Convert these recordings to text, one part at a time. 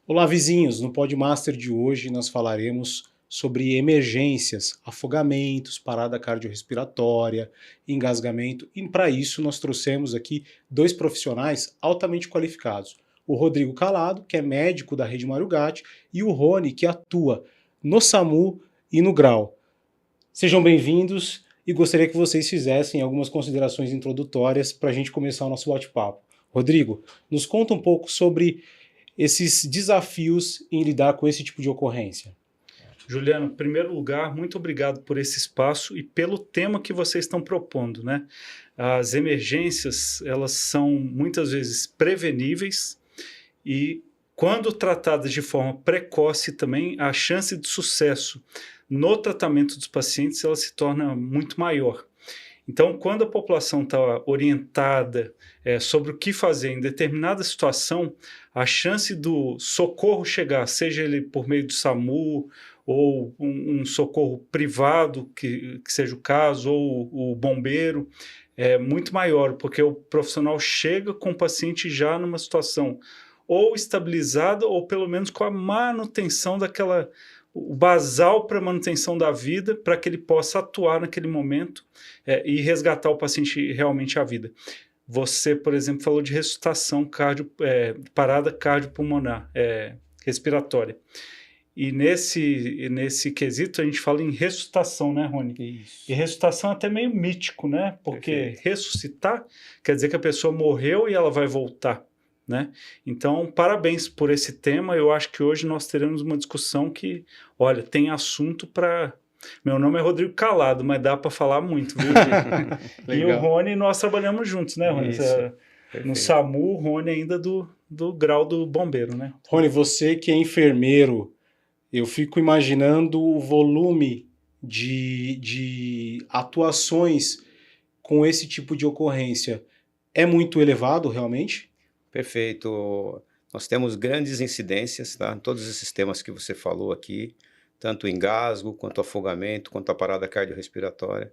Olá, vizinhos! No Podmaster de hoje nós falaremos sobre emergências, afogamentos, parada cardiorrespiratória, engasgamento, e para isso nós trouxemos aqui dois profissionais altamente qualificados. O Rodrigo Calado, que é médico da Rede Mário Gatti, e o Rony, que atua no SAMU e no GRAU. Sejam bem-vindos e gostaria que vocês fizessem algumas considerações introdutórias para a gente começar o nosso bate-papo. Rodrigo, nos conta um pouco sobre esses desafios em lidar com esse tipo de ocorrência. Juliano, em primeiro lugar, muito obrigado por esse espaço e pelo tema que vocês estão propondo, né? As emergências, elas são muitas vezes preveníveis e, quando tratadas de forma precoce também, a chance de sucesso no tratamento dos pacientes ela se torna muito maior. Então, quando a população está orientada sobre o que fazer em determinada situação, a chance do socorro chegar, seja ele por meio do SAMU ou um socorro privado, que seja o caso, ou o bombeiro, é muito maior, porque o profissional chega com o paciente já numa situação ou estabilizada ou pelo menos com a manutenção daquela... o basal para a manutenção da vida, para que ele possa atuar naquele momento e resgatar o paciente realmente à vida. Você, por exemplo, falou de ressuscitação parada cardiopulmonar, respiratória. E nesse quesito a gente fala em ressuscitação, né, Rony? Isso. E ressuscitação é até meio mítico, né? Porque ressuscitar quer dizer que a pessoa morreu e ela vai voltar, né? Então, parabéns por esse tema. Eu acho que hoje nós teremos uma discussão que, olha, tem assunto para... Meu nome é Rodrigo Calado, mas dá para falar muito, viu? E o Rony, nós trabalhamos juntos, né, Rony? No SAMU, o Rony ainda do grau do bombeiro, né? Rony, você que é enfermeiro, eu fico imaginando o volume de atuações com esse tipo de ocorrência. É muito elevado, realmente? Perfeito. Nós temos grandes incidências, tá? Em todos esses temas que você falou aqui, tanto engasgo, quanto afogamento, quanto a parada cardiorrespiratória.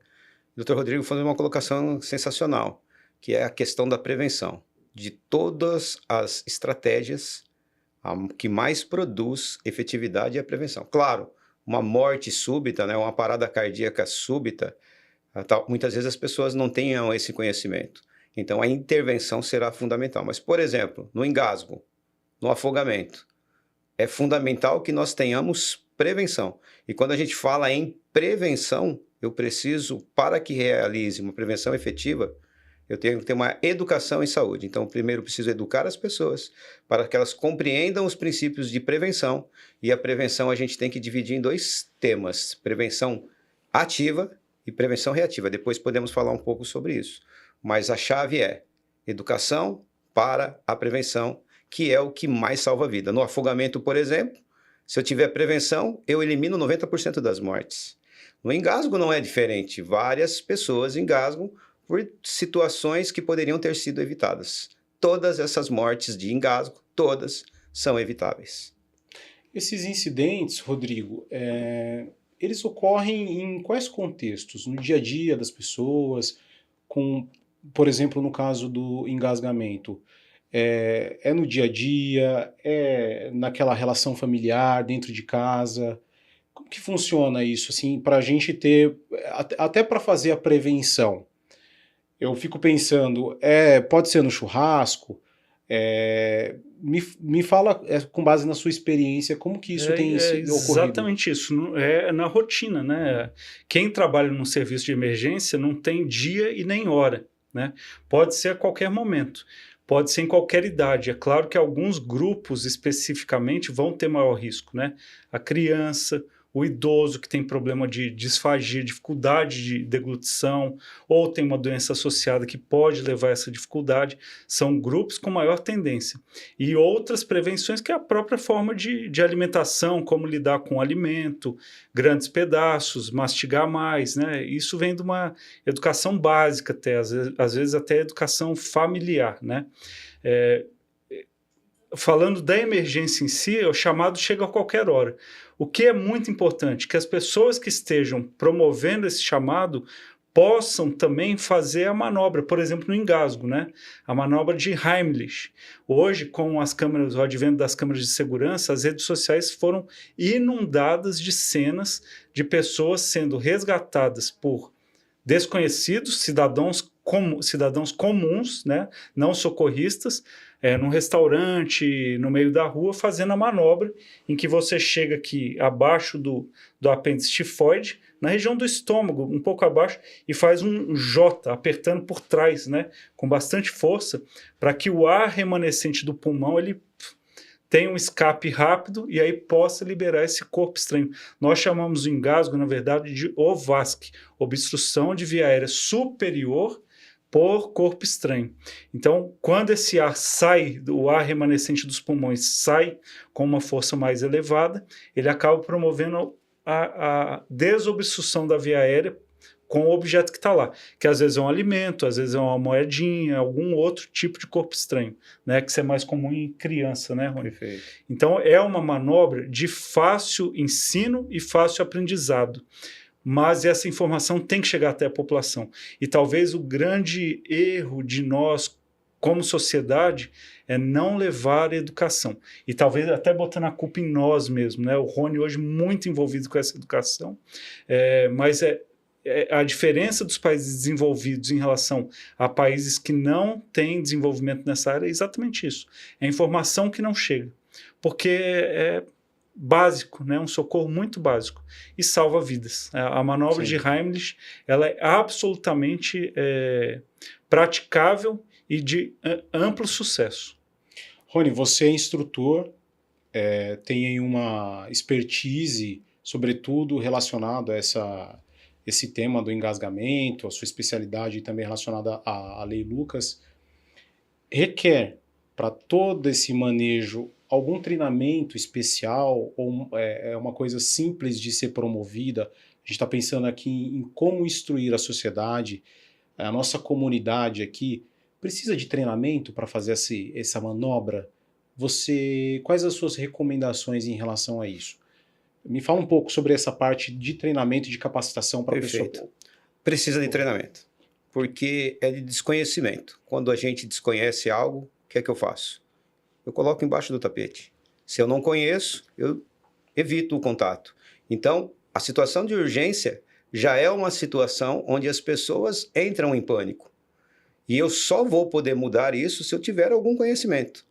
O Dr. Rodrigo fez uma colocação sensacional, que é a questão da prevenção. De todas as estratégias, a que mais produz efetividade é a prevenção. Claro, uma morte súbita, né, uma parada cardíaca súbita, muitas vezes as pessoas não tenham esse conhecimento. Então, a intervenção será fundamental. Mas, por exemplo, no engasgo, no afogamento, é fundamental que nós tenhamos prevenção. E quando a gente fala em prevenção, eu preciso, para que realize uma prevenção efetiva, eu tenho que ter uma educação em saúde. Então, primeiro, eu preciso educar as pessoas para que elas compreendam os princípios de prevenção. E a prevenção a gente tem que dividir em dois temas: prevenção ativa e prevenção reativa. Depois podemos falar um pouco sobre isso. Mas a chave é educação para a prevenção, que é o que mais salva a vida. No afogamento, por exemplo, se eu tiver prevenção, eu elimino 90% das mortes. No engasgo não é diferente. Várias pessoas engasgam por situações que poderiam ter sido evitadas. Todas essas mortes de engasgo, todas são evitáveis. Esses incidentes, Rodrigo, eles ocorrem em quais contextos? No dia a dia das pessoas, por exemplo, no caso do engasgamento, é no dia a dia, é naquela relação familiar, dentro de casa? Como que funciona isso, assim, para a gente ter, até para fazer a prevenção? Eu fico pensando, pode ser no churrasco? Me fala, com base na sua experiência, como que isso tem ocorrido? Exatamente isso, é na rotina, né? Quem trabalha num serviço de emergência não tem dia e nem hora, né? Pode ser a qualquer momento, pode ser em qualquer idade. É claro que alguns grupos especificamente vão ter maior risco, né? A criança, o idoso que tem problema de disfagia, dificuldade de deglutição, ou tem uma doença associada que pode levar a essa dificuldade, são grupos com maior tendência. E outras prevenções, que é a própria forma de alimentação, como lidar com o alimento, grandes pedaços, mastigar mais, né? Isso vem de uma educação básica até, às vezes até educação familiar, né? Falando da emergência em si, o chamado chega a qualquer hora. O que é muito importante, que as pessoas que estejam promovendo esse chamado possam também fazer a manobra, por exemplo, no engasgo, né? A manobra de Heimlich. Hoje, com as câmeras, o advento das câmeras de segurança, as redes sociais foram inundadas de cenas de pessoas sendo resgatadas por desconhecidos, cidadãos comuns, né? Não socorristas, num restaurante, no meio da rua, fazendo a manobra em que você chega aqui abaixo do apêndice tifoide, na região do estômago, um pouco abaixo, e faz um J, apertando por trás, né, com bastante força, para que o ar remanescente do pulmão ele tenha um escape rápido e aí possa liberar esse corpo estranho. Nós chamamos o engasgo, na verdade, de OVASC, obstrução de via aérea superior por corpo estranho. Então, quando esse ar sai, o ar remanescente dos pulmões sai com uma força mais elevada, ele acaba promovendo a desobstrução da via aérea com o objeto que está lá, que às vezes é um alimento, às vezes é uma moedinha, algum outro tipo de corpo estranho, né, que isso é mais comum em criança, né, Rony? Perfeito. Então, é uma manobra de fácil ensino e fácil aprendizado, mas essa informação tem que chegar até a população. E talvez o grande erro de nós, como sociedade, é não levar a educação. E talvez até botando a culpa em nós mesmos, né? O Rony hoje muito envolvido com essa educação, mas a diferença dos países desenvolvidos em relação a países que não têm desenvolvimento nessa área é exatamente isso. É a informação que não chega. Porque é básico, né? Um socorro muito básico. E salva vidas. A manobra de Heimlich, ela é absolutamente praticável e de amplo sucesso. Rony, você é instrutor, tem aí uma expertise, sobretudo relacionado a esse tema do engasgamento, a sua especialidade também relacionada à Lei Lucas. Requer, para todo esse manejo, algum treinamento especial ou é uma coisa simples de ser promovida? A gente está pensando aqui em como instruir a sociedade, a nossa comunidade aqui. Precisa de treinamento para fazer essa manobra? Quais as suas recomendações em relação a isso? Me fala um pouco sobre essa parte de treinamento e de capacitação para a pessoa. Precisa de treinamento, porque é de desconhecimento. Quando a gente desconhece algo, o que é que eu faço? Eu coloco embaixo do tapete. Se eu não conheço, eu evito o contato. Então, a situação de urgência já é uma situação onde as pessoas entram em pânico. E eu só vou poder mudar isso se eu tiver algum conhecimento.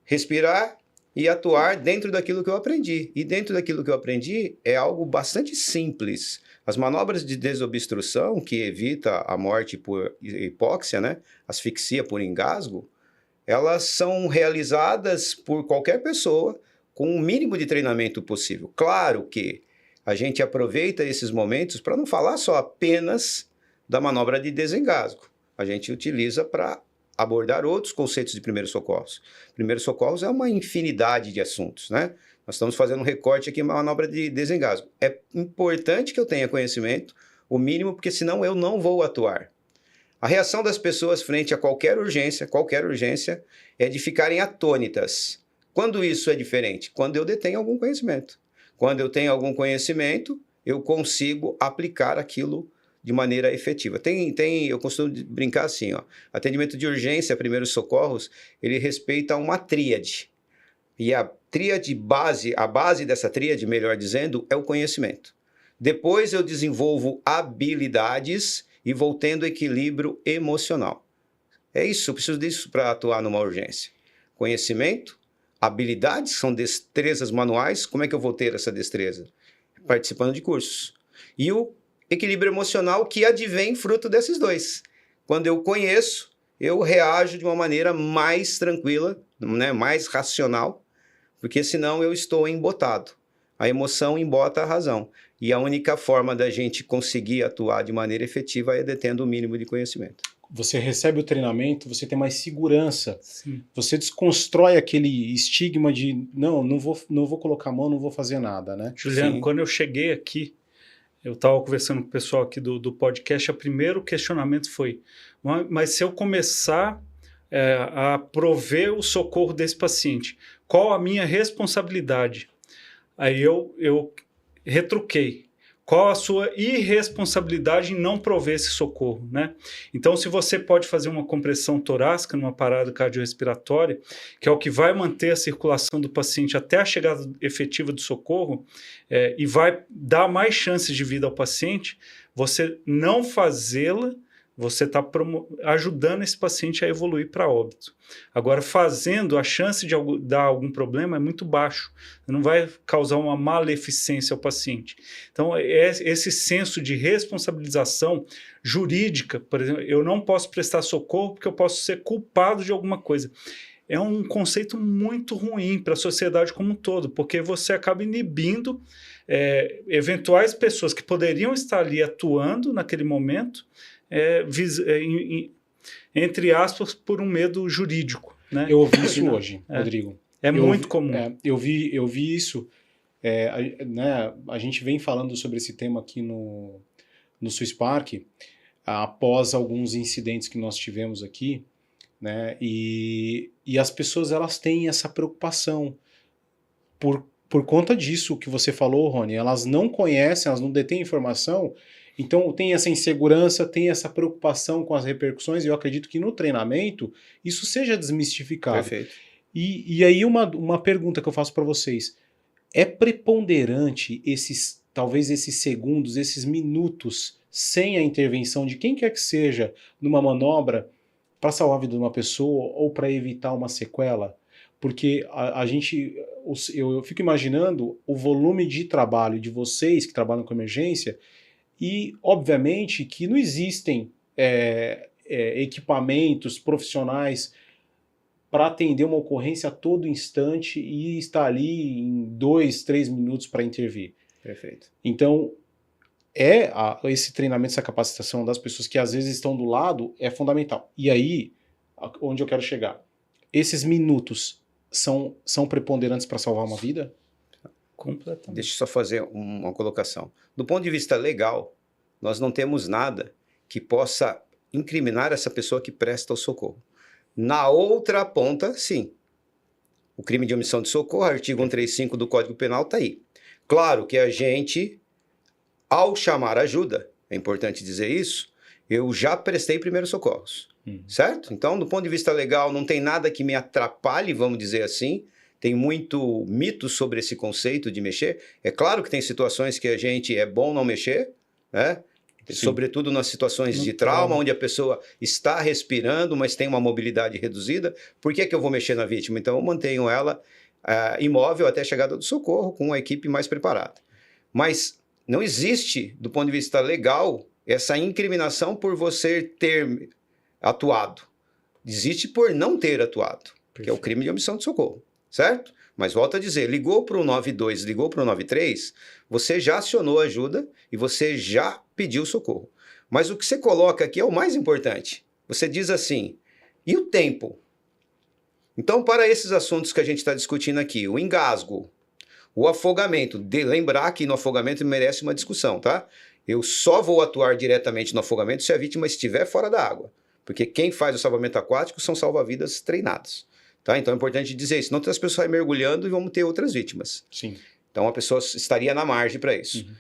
Respirar e atuar dentro daquilo que eu aprendi. E dentro daquilo que eu aprendi é algo bastante simples. As manobras de desobstrução, que evita a morte por hipóxia, né? Asfixia por engasgo, elas são realizadas por qualquer pessoa com o mínimo de treinamento possível. Claro que a gente aproveita esses momentos para não falar só apenas da manobra de desengasgo. A gente utiliza para abordar outros conceitos de primeiros socorros. Primeiros socorros é uma infinidade de assuntos, né? Nós estamos fazendo um recorte aqui, uma manobra de desengasgo. É importante que eu tenha conhecimento, o mínimo, porque senão eu não vou atuar. A reação das pessoas frente a qualquer urgência, é de ficarem atônitas. Quando isso é diferente? Quando eu detenho algum conhecimento. Quando eu tenho algum conhecimento, eu consigo aplicar aquilo de maneira efetiva. Eu costumo brincar assim, ó, atendimento de urgência, primeiros socorros, ele respeita uma tríade. E a base dessa tríade, melhor dizendo, é o conhecimento. Depois eu desenvolvo habilidades e vou tendo equilíbrio emocional. É isso, eu preciso disso para atuar numa urgência. Conhecimento, habilidades, são destrezas manuais. Como é que eu vou ter essa destreza? Participando de cursos. E o equilíbrio emocional que advém fruto desses dois. Quando eu conheço, eu reajo de uma maneira mais tranquila, né, mais racional, porque senão eu estou embotado. A emoção embota a razão. E a única forma da gente conseguir atuar de maneira efetiva é detendo o mínimo de conhecimento. Você recebe o treinamento, você tem mais segurança. Sim. Você desconstrói aquele estigma de não vou colocar a mão, não vou fazer nada, né? Juliano, Sim. quando eu cheguei aqui, eu estava conversando com o pessoal aqui do podcast, o primeiro questionamento foi, mas se eu começar a prover o socorro desse paciente, qual a minha responsabilidade? Aí eu retruquei. qual a sua irresponsabilidade em não prover esse socorro, né? Então, se você pode fazer uma compressão torácica numa parada cardiorrespiratória, que é o que vai manter a circulação do paciente até a chegada efetiva do socorro, e vai dar mais chances de vida ao paciente, você não fazê-la, você está ajudando esse paciente a evoluir para óbito. Agora, fazendo, a chance de dar algum problema é muito baixo. Não vai causar uma maleficência ao paciente. Então, esse senso de responsabilização jurídica, por exemplo, eu não posso prestar socorro porque eu posso ser culpado de alguma coisa. É um conceito muito ruim para a sociedade como um todo, porque você acaba inibindo eventuais pessoas que poderiam estar ali atuando naquele momento, entre aspas, por um medo jurídico. Né? Eu ouvi isso hoje, Rodrigo. Muito comum. Eu vi isso. Né, a gente vem falando sobre esse tema aqui no Swiss Park, após alguns incidentes que nós tivemos aqui, né, e as pessoas elas têm essa preocupação por conta disso que você falou, Rony. Elas não conhecem, elas não detêm informação. Então tem essa insegurança, tem essa preocupação com as repercussões, e eu acredito que no treinamento isso seja desmistificado. Perfeito. E aí uma pergunta que eu faço para vocês: é preponderante talvez esses segundos, esses minutos sem a intervenção de quem quer que seja numa manobra para salvar a vida de uma pessoa ou para evitar uma sequela? Porque eu fico imaginando o volume de trabalho de vocês que trabalham com emergência. E, obviamente, que não existem equipamentos profissionais para atender uma ocorrência a todo instante e estar ali em 2, 3 minutos para intervir. Perfeito. Então, esse treinamento, essa capacitação das pessoas que às vezes estão do lado é fundamental. E aí, onde eu quero chegar? Esses minutos são preponderantes para salvar uma vida? Completamente. Deixa eu só fazer uma colocação. Do ponto de vista legal, nós não temos nada que possa incriminar essa pessoa que presta o socorro. Na outra ponta, sim. O crime de omissão de socorro, artigo 135 do Código Penal, está aí. Claro que a gente, ao chamar ajuda, é importante dizer isso, eu já prestei primeiros socorros, certo? Então, do ponto de vista legal, não tem nada que me atrapalhe, vamos dizer assim. Tem muito mito sobre esse conceito de mexer. É claro que tem situações que a gente é bom não mexer, né? Sobretudo nas situações de trauma, onde a pessoa está respirando, mas tem uma mobilidade reduzida. Por que eu vou mexer na vítima? Então, eu mantenho ela imóvel até a chegada do socorro, com uma equipe mais preparada. Mas não existe, do ponto de vista legal, essa incriminação por você ter atuado. Existe por não ter atuado, que é o crime de omissão de socorro. Certo? Mas volto a dizer, ligou para o 92, ligou para o 93, você já acionou ajuda e você já pediu socorro. Mas o que você coloca aqui é o mais importante. Você diz assim, e o tempo? Então, para esses assuntos que a gente está discutindo aqui, o engasgo, o afogamento, lembrar que no afogamento merece uma discussão, tá? Eu só vou atuar diretamente no afogamento se a vítima estiver fora da água, porque quem faz o salvamento aquático são salva-vidas treinados. Tá? Então é importante dizer isso, senão as pessoas saem mergulhando e vamos ter outras vítimas. Sim. Então a pessoa estaria na margem para isso.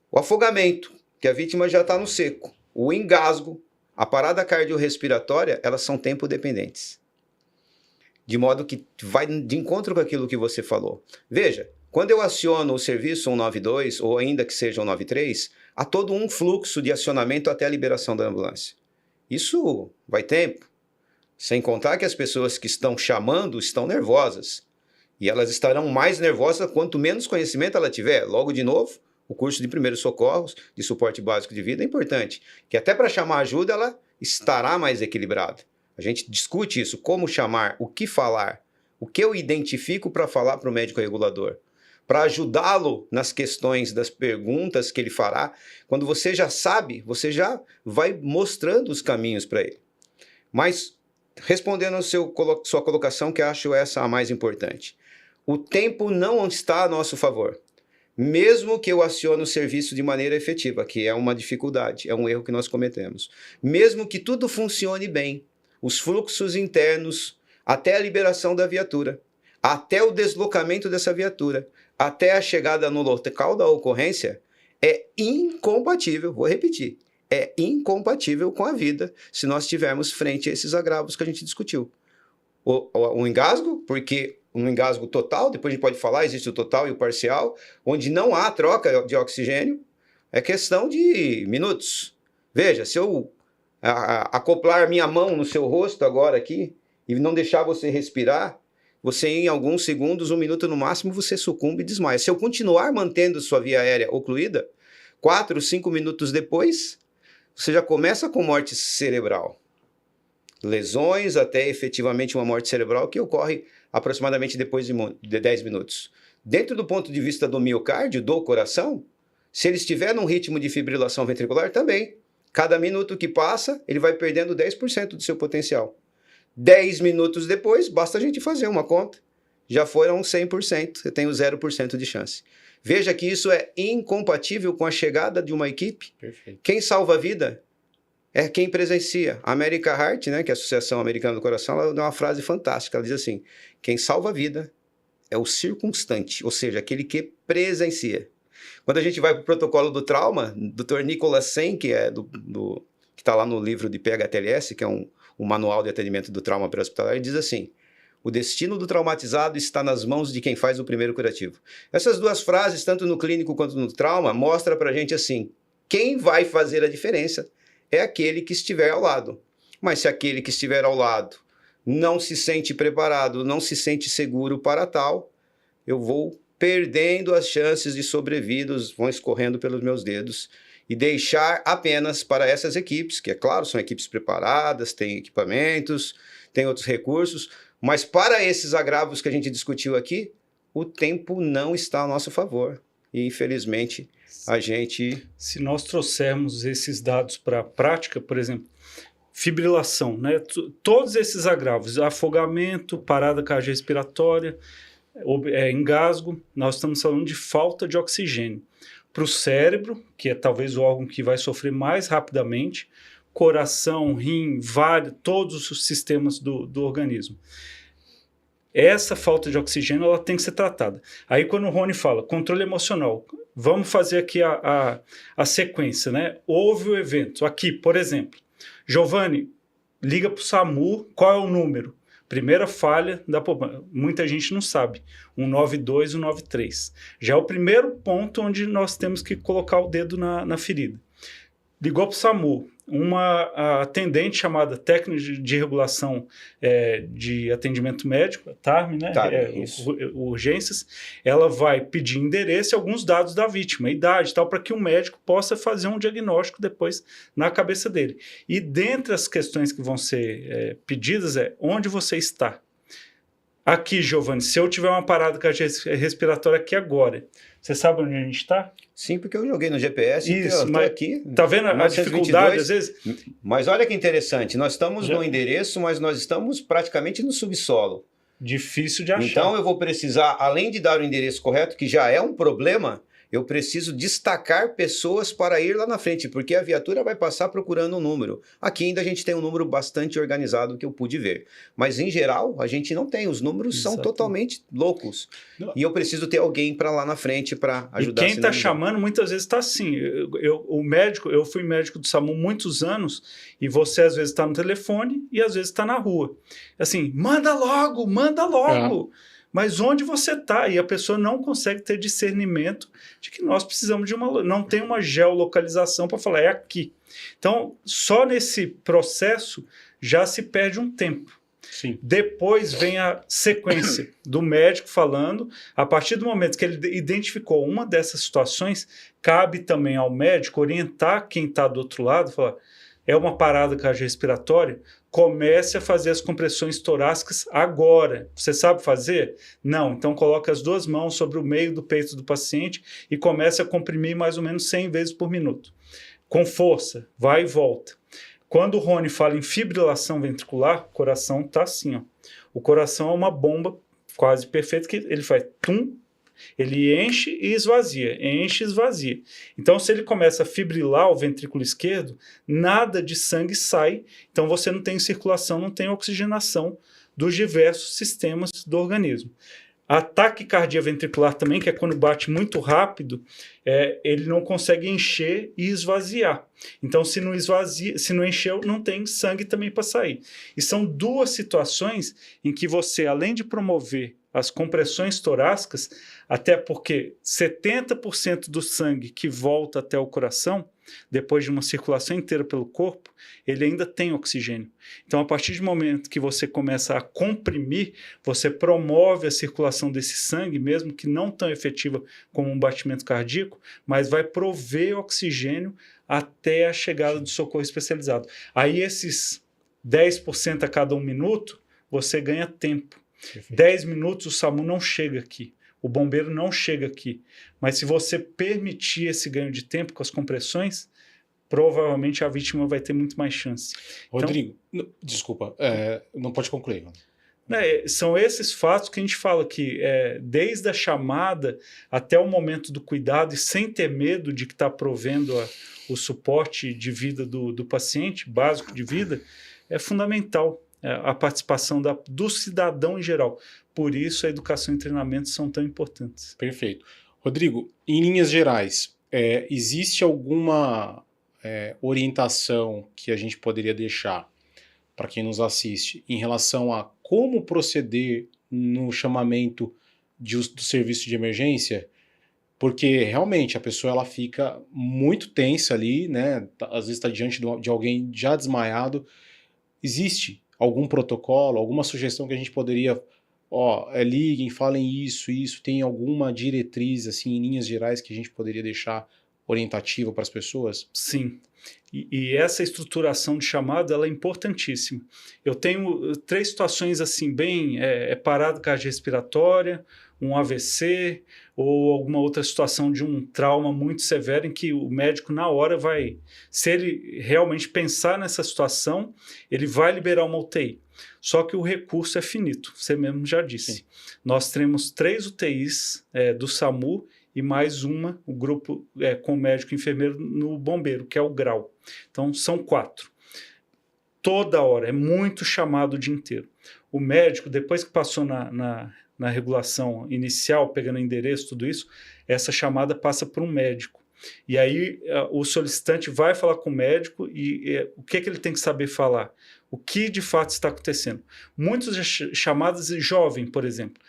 O afogamento, que a vítima já está no seco. O engasgo, a parada cardiorrespiratória, elas são tempo dependentes. De modo que vai de encontro com aquilo que você falou. Veja, quando eu aciono o serviço 192, ou ainda que seja 193, há todo um fluxo de acionamento até a liberação da ambulância. Isso vai tempo. Sem contar que as pessoas que estão chamando estão nervosas. E elas estarão mais nervosas quanto menos conhecimento ela tiver. Logo, de novo, o curso de primeiros socorros, de suporte básico de vida é importante. Que até para chamar ajuda, ela estará mais equilibrada. A gente discute isso, como chamar, o que falar, o que eu identifico para falar para o médico regulador. Para ajudá-lo nas questões das perguntas que ele fará. Quando você já sabe, você já vai mostrando os caminhos para ele. Mas respondendo a sua colocação, que acho essa a mais importante. O tempo não está a nosso favor. Mesmo que eu acione o serviço de maneira efetiva, que é uma dificuldade, é um erro que nós cometemos. Mesmo que tudo funcione bem, os fluxos internos, até a liberação da viatura, até o deslocamento dessa viatura, até a chegada no local da ocorrência, é incompatível, vou repetir, é incompatível com a vida se nós estivermos frente a esses agravos que a gente discutiu. O engasgo, porque um engasgo total, depois a gente pode falar, existe o total e o parcial, onde não há troca de oxigênio, é questão de minutos. Veja, se eu acoplar minha mão no seu rosto agora aqui e não deixar você respirar, você em alguns segundos, 1 minuto no máximo, você sucumbe e desmaia. Se eu continuar mantendo sua via aérea ocluída, 4, 5 minutos depois, você já começa com morte cerebral. Lesões até efetivamente uma morte cerebral que ocorre aproximadamente depois de 10 minutos. Dentro do ponto de vista do miocárdio, do coração, se ele estiver num ritmo de fibrilação ventricular, também. Cada minuto que passa, ele vai perdendo 10% do seu potencial. 10 minutos depois, basta a gente fazer uma conta. Já foram 100%, você tem o 0% de chance. Veja que isso é incompatível com a chegada de uma equipe. Perfeito. Quem salva a vida é quem presencia. A America Heart, né, que é a Associação Americana do Coração, ela dá uma frase fantástica. Ela diz assim, quem salva a vida é o circunstante, ou seja, aquele que presencia. Quando a gente vai para o protocolo do trauma, o Dr. Nicholas Sen, que está lá no livro de PHTLS, que é um manual de atendimento do trauma pré-hospitalar, ele diz assim, o destino do traumatizado está nas mãos de quem faz o primeiro curativo. Essas duas frases, tanto no clínico quanto no trauma, mostram para a gente assim, quem vai fazer a diferença é aquele que estiver ao lado. Mas se aquele que estiver ao lado não se sente preparado, não se sente seguro para tal, eu vou perdendo as chances de sobrevidas, vão escorrendo pelos meus dedos, e deixar apenas para essas equipes, que é claro, são equipes preparadas, têm equipamentos, têm outros recursos, mas para esses agravos que a gente discutiu aqui, o tempo não está a nosso favor. E, infelizmente, a gente... Se nós trouxermos esses dados para a prática, por exemplo, fibrilação, né? Todos esses agravos, afogamento, parada cardiorrespiratória, engasgo, nós estamos falando de falta de oxigênio. Para o cérebro, que é talvez o órgão que vai sofrer mais rapidamente, coração, rim, todos os sistemas do organismo. Essa falta de oxigênio ela tem que ser tratada. Aí quando o Rony fala controle emocional, vamos fazer aqui a sequência, né? Houve o evento, aqui, por exemplo, Giovanni, liga para o SAMU, qual é o número? Primeira falha, muita gente não sabe, 192, 193. Já é o primeiro ponto onde nós temos que colocar o dedo na ferida. Ligou para o SAMU, uma atendente chamada técnica de regulação de atendimento médico, TARM, né? Urgências, ela vai pedir endereço e alguns dados da vítima, idade e tal, para que o médico possa fazer um diagnóstico depois na cabeça dele. E dentre as questões que vão ser pedidas onde você está? Aqui, Giovanni, se eu tiver uma parada cardiorrespiratória aqui agora, você sabe onde a gente está? Sim, porque eu joguei no GPS. Isso, mas aqui. Tá vendo a dificuldade, às vezes? Mas olha que interessante, nós estamos no endereço, mas nós estamos praticamente no subsolo. Difícil de achar. Então eu vou precisar, além de dar o endereço correto, que já é um problema, eu preciso destacar pessoas para ir lá na frente, porque a viatura vai passar procurando um número. Aqui ainda a gente tem um número bastante organizado que eu pude ver. Mas, em geral, a gente não tem. Os números são totalmente loucos. Não. E eu preciso ter alguém para lá na frente para ajudar. E quem está chamando, muitas vezes está assim. Eu fui médico do SAMU muitos anos e você, às vezes, está no telefone e, às vezes, está na rua. Assim, manda logo, manda logo. Mas onde você está? E a pessoa não consegue ter discernimento de que nós precisamos não tem uma geolocalização para falar, é aqui. Então, só nesse processo já se perde um tempo. Sim. Depois vem a sequência do médico falando, a partir do momento que ele identificou uma dessas situações, cabe também ao médico orientar quem está do outro lado, falar, é uma parada cardiorrespiratória, comece a fazer as compressões torácicas agora. Você sabe fazer? Não. Então coloque as duas mãos sobre o meio do peito do paciente e comece a comprimir mais ou menos 100 vezes por minuto. Com força, vai e volta. Quando o Rony fala em fibrilação ventricular, o coração está assim. Ó. O coração é uma bomba quase perfeita que ele faz tum, ele enche e esvazia, enche e esvazia. Então, se ele começa a fibrilar o ventrículo esquerdo, nada de sangue sai, então você não tem circulação, não tem oxigenação dos diversos sistemas do organismo. Ataque cardíaco-ventricular também, que é quando bate muito rápido, ele não consegue encher e esvaziar. Então, se não esvazia, se não encheu, não tem sangue também para sair. E são duas situações em que você, além de promover as compressões torácicas, até porque 70% do sangue que volta até o coração, depois de uma circulação inteira pelo corpo, ele ainda tem oxigênio. Então, a partir do momento que você começa a comprimir, você promove a circulação desse sangue, mesmo que não tão efetiva como um batimento cardíaco, mas vai prover oxigênio até a chegada do socorro especializado. Aí, esses 10% a cada 1 minuto, você ganha tempo. Perfeito. 10 minutos o SAMU não chega aqui. O bombeiro não chega aqui. Mas se você permitir esse ganho de tempo com as compressões, provavelmente a vítima vai ter muito mais chance. Rodrigo, então, desculpa, não pode concluir. São esses fatos que a gente fala que desde a chamada até o momento do cuidado e sem ter medo de que está provendo o suporte de vida do paciente, básico de vida, é fundamental a participação do cidadão em geral. Por isso a educação e treinamento são tão importantes. Perfeito. Rodrigo, em linhas gerais, existe alguma orientação que a gente poderia deixar para quem nos assiste em relação a como proceder no chamamento do serviço de emergência? Porque realmente a pessoa ela fica muito tensa ali, né? Às vezes está diante de alguém já desmaiado. Existe algum protocolo, alguma sugestão que a gente poderia, liguem, falem isso, tem alguma diretriz, assim, em linhas gerais que a gente poderia deixar orientativa para as pessoas? Sim, e essa estruturação de chamado, ela é importantíssima. Eu tenho 3 situações assim, bem, parada cardiorrespiratória, um AVC ou alguma outra situação de um trauma muito severo em que o médico na hora vai, se ele realmente pensar nessa situação, ele vai liberar uma UTI. Só que o recurso é finito, você mesmo já disse. Sim. Nós temos 3 UTIs do SAMU e mais uma, o grupo com médico e enfermeiro no bombeiro, que é o grau. Então, são 4. Toda hora, é muito chamado o dia inteiro. O médico, depois que passou na regulação inicial, pegando endereço, tudo isso, essa chamada passa para um médico. E aí o solicitante vai falar com o médico e o que ele tem que saber falar? O que de fato está acontecendo? Muitas chamadas de jovem, por exemplo.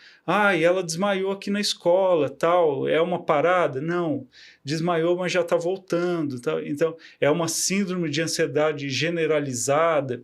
E ela desmaiou aqui na escola, tal, é uma parada? Não, desmaiou, mas já está voltando. Tal. Então, é uma síndrome de ansiedade generalizada.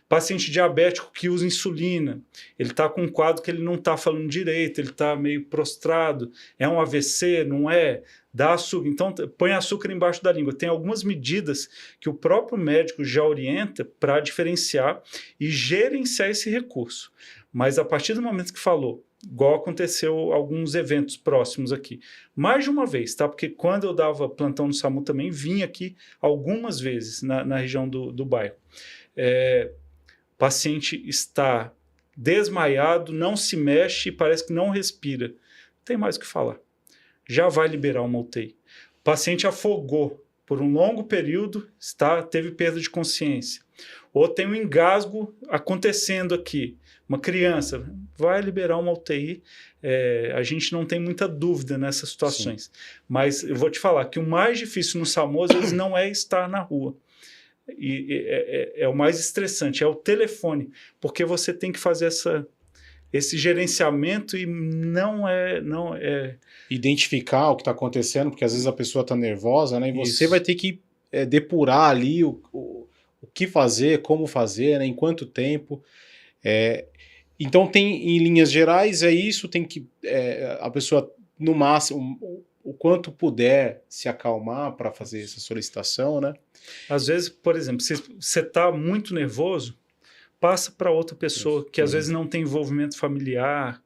Paciente diabético que usa insulina, ele está com um quadro que ele não está falando direito, ele está meio prostrado, é um AVC, não é? Dá açúcar, então põe açúcar embaixo da língua. Tem algumas medidas que o próprio médico já orienta para diferenciar e gerenciar esse recurso. Mas a partir do momento que falou, igual aconteceu alguns eventos próximos aqui, mais de uma vez, tá? Porque quando eu dava plantão no SAMU também, vim aqui algumas vezes na região do bairro. Paciente está desmaiado, não se mexe e parece que não respira. Não tem mais o que falar. Já vai liberar uma UTI. O paciente afogou por um longo período, teve perda de consciência. Ou tem um engasgo acontecendo aqui. Uma criança vai liberar uma UTI. A gente não tem muita dúvida nessas situações. Sim. Mas eu vou te falar que o mais difícil no SAMU, às vezes, não é estar na rua. É o mais estressante, é o telefone. Porque você tem que fazer esse gerenciamento e não é... Identificar o que está acontecendo, porque às vezes a pessoa está nervosa, né? E você Isso. vai ter que depurar ali o que fazer, como fazer, né? Em quanto tempo. Então tem, em linhas gerais, é isso, tem que a pessoa, no máximo, o quanto puder se acalmar para fazer essa solicitação, né? Às vezes, por exemplo, se você está muito nervoso, passa para outra pessoa que às vezes não tem envolvimento familiar,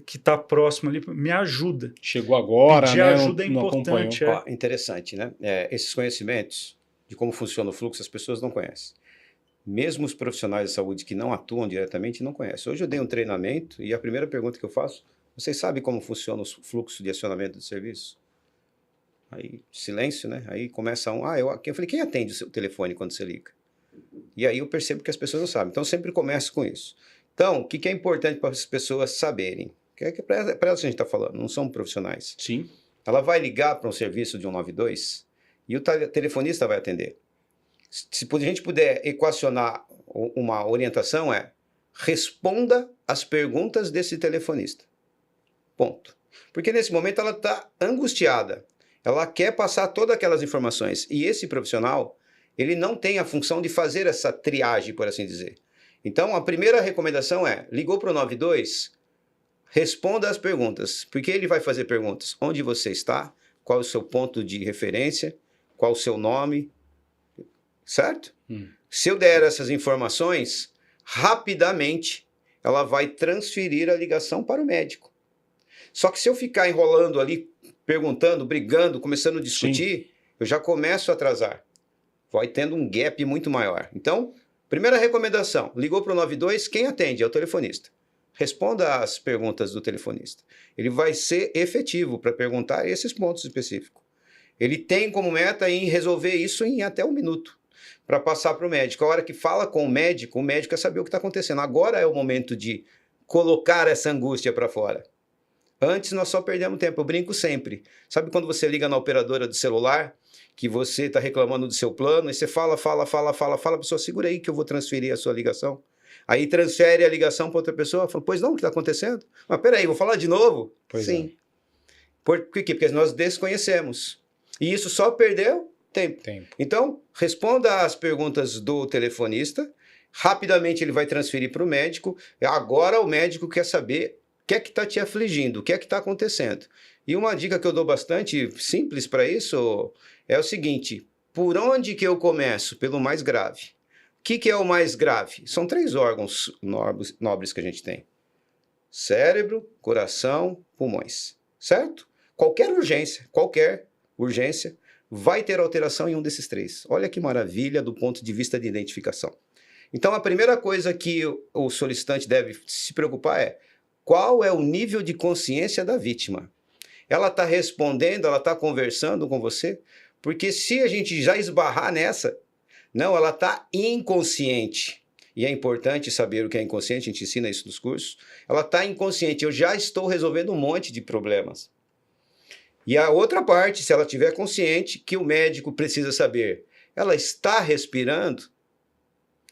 que está próximo ali, me ajuda. Chegou agora, pedir né? ajuda é importante. Interessante, né? Esses conhecimentos de como funciona o fluxo, as pessoas não conhecem. Mesmo os profissionais de saúde que não atuam diretamente não conhecem. Hoje eu dei um treinamento e a primeira pergunta que eu faço, vocês sabem como funciona o fluxo de acionamento do serviço? Aí, silêncio, né? Aí começa eu falei, quem atende o seu telefone quando você liga? E aí eu percebo que as pessoas não sabem. Então, eu sempre começo com isso. Então, o que é importante para as pessoas saberem? Que é para elas que a gente está falando, não são profissionais. Sim. Ela vai ligar para um serviço de 192 e o telefonista vai atender. Se a gente puder equacionar uma orientação, responda as perguntas desse telefonista. Ponto. Porque nesse momento ela está angustiada. Ela quer passar todas aquelas informações. E esse profissional, ele não tem a função de fazer essa triagem, por assim dizer. Então, a primeira recomendação ligou para o 92, responda as perguntas. Porque ele vai fazer perguntas. Onde você está? Qual é o seu ponto de referência? Qual o seu nome? Certo? Se eu der essas informações, rapidamente ela vai transferir a ligação para o médico. Só que se eu ficar enrolando ali, perguntando, brigando, começando a discutir, eu já começo a atrasar. Vai tendo um gap muito maior. Então, primeira recomendação, ligou para o 92, quem atende? É o telefonista. Responda às perguntas do telefonista. Ele vai ser efetivo para perguntar esses pontos específicos. Ele tem como meta em resolver isso em até 1 minuto, para passar para o médico. A hora que fala com o médico quer saber o que está acontecendo. Agora é o momento de colocar essa angústia para fora. Antes nós só perdemos tempo, eu brinco sempre. Sabe quando você liga na operadora do celular, que você está reclamando do seu plano, e você fala, a pessoa, segura aí que eu vou transferir a sua ligação. Aí transfere a ligação para outra pessoa, fala, pois não, o que está acontecendo? Mas peraí, vou falar de novo? Pois sim. Por quê? Porque nós desconhecemos. E isso só perdeu tempo. Então, responda às perguntas do telefonista, rapidamente ele vai transferir para o médico, agora o médico quer saber o que é que está te afligindo, o que é que está acontecendo. E uma dica que eu dou bastante simples para isso é o seguinte, por onde que eu começo? Pelo mais grave. O que é o mais grave? São 3 órgãos nobres que a gente tem. Cérebro, coração, pulmões. Certo? Qualquer urgência, vai ter alteração em um desses 3. Olha que maravilha do ponto de vista de identificação. Então, a primeira coisa que o solicitante deve se preocupar é qual é o nível de consciência da vítima. Ela está respondendo, ela está conversando com você? Porque se a gente já esbarrar nessa, não, ela está inconsciente. E é importante saber o que é inconsciente, a gente ensina isso nos cursos. Ela está inconsciente, eu já estou resolvendo um monte de problemas. E a outra parte, se ela estiver consciente, que o médico precisa saber, ela está respirando?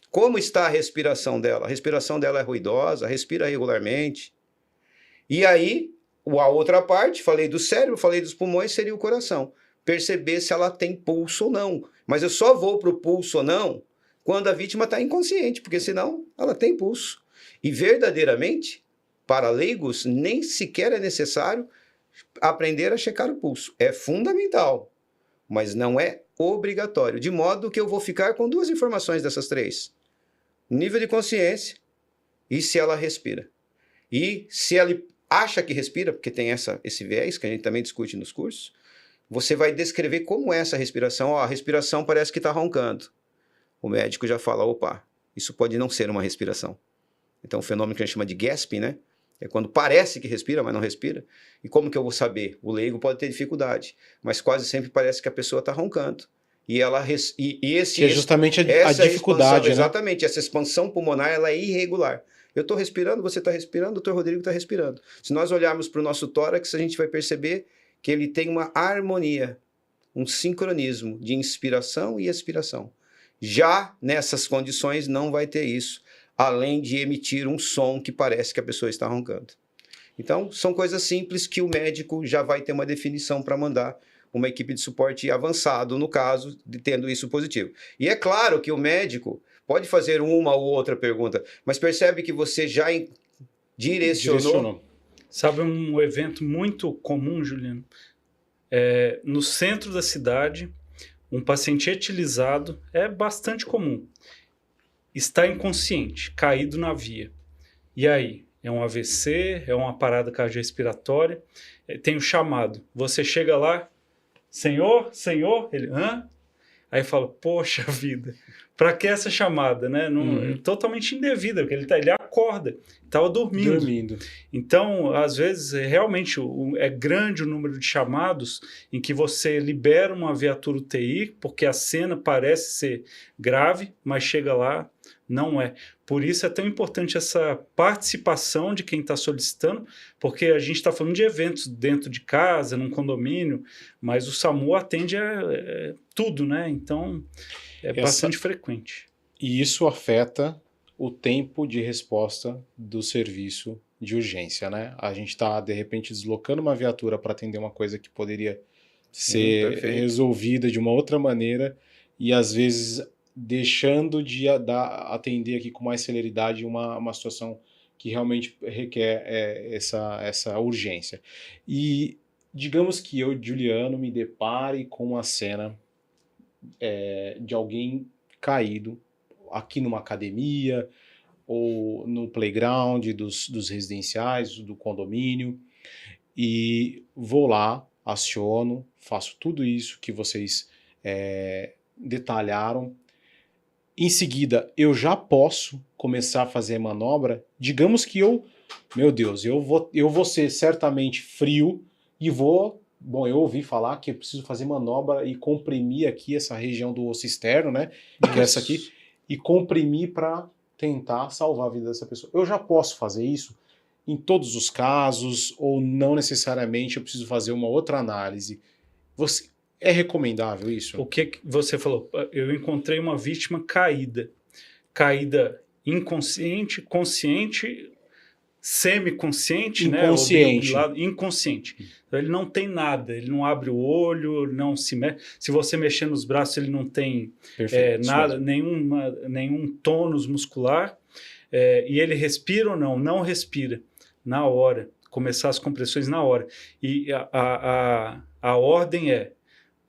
Como está a respiração dela? A respiração dela é ruidosa, respira regularmente. E aí, a outra parte, falei do cérebro, falei dos pulmões, seria o coração. Perceber se ela tem pulso ou não. Mas eu só vou para o pulso ou não quando a vítima está inconsciente, porque senão ela tem pulso. E verdadeiramente, para leigos, nem sequer é necessário aprender a checar o pulso. É fundamental, mas não é obrigatório. De modo que eu vou ficar com 2 informações dessas 3. Nível de consciência e se ela respira. E se ela acha que respira, porque tem esse viés que a gente também discute nos cursos, você vai descrever como é essa respiração. A respiração parece que está roncando. O médico já fala, opa, isso pode não ser uma respiração. Então, o fenômeno que a gente chama de gasping, né? É quando parece que respira, mas não respira. E como que eu vou saber? O leigo pode ter dificuldade, mas quase sempre parece que a pessoa está roncando. E ela que é justamente a dificuldade, né? Exatamente, essa expansão pulmonar ela é irregular. Eu estou respirando, você está respirando, o Dr. Rodrigo está respirando. Se nós olharmos para o nosso tórax, a gente vai perceber que ele tem uma harmonia, um sincronismo de inspiração e expiração. Já nessas condições não vai ter isso, além de emitir um som que parece que a pessoa está roncando. Então, são coisas simples que o médico já vai ter uma definição para mandar uma equipe de suporte avançado, no caso, de tendo isso positivo. E é claro que o médico pode fazer uma ou outra pergunta, mas percebe que você já direcionou. Sabe um evento muito comum, Juliano? No centro da cidade, um paciente etilizado, é bastante comum, está inconsciente, caído na via. E aí? É um AVC, é uma parada cardiorrespiratória, tem o chamado. Você chega lá, senhor, ele, hã? Aí fala, poxa vida, para que essa chamada, né? Não, totalmente indevida, porque ele acorda, estava dormindo. Então, às vezes, realmente é grande o número de chamados em que você libera uma viatura UTI, porque a cena parece ser grave, mas chega lá, não é. Por isso é tão importante essa participação de quem está solicitando, porque a gente está falando de eventos dentro de casa, num condomínio, mas o SAMU atende tudo, né? Então, bastante frequente. E isso afeta o tempo de resposta do serviço de urgência, né? A gente está, de repente, deslocando uma viatura para atender uma coisa que poderia ser resolvida de uma outra maneira e, às vezes, deixando de atender aqui com mais celeridade uma situação que realmente requer essa urgência. E digamos que eu, Juliano, me depare com uma cena de alguém caído aqui numa academia ou no playground dos residenciais, do condomínio, e vou lá, aciono, faço tudo isso que vocês detalharam. Em seguida, eu já posso começar a fazer a manobra. Digamos que meu Deus, eu vou ser certamente frio e Bom, eu ouvi falar que eu preciso fazer manobra e comprimir aqui essa região do osso externo, né? Que é essa aqui. E comprimir para tentar salvar a vida dessa pessoa. Eu já posso fazer isso em todos os casos ou não necessariamente eu preciso fazer uma outra análise? É recomendável isso? O que você falou? Eu encontrei uma vítima caída inconsciente, consciente, semiconsciente, inconsciente. Né? Inconsciente. Então, ele não tem nada, ele não abre o olho, não se mexe. Se você mexer nos braços, ele não tem nada, nenhum tônus muscular. E ele respira ou não? Não respira. Na hora. Começar as compressões na hora. E a ordem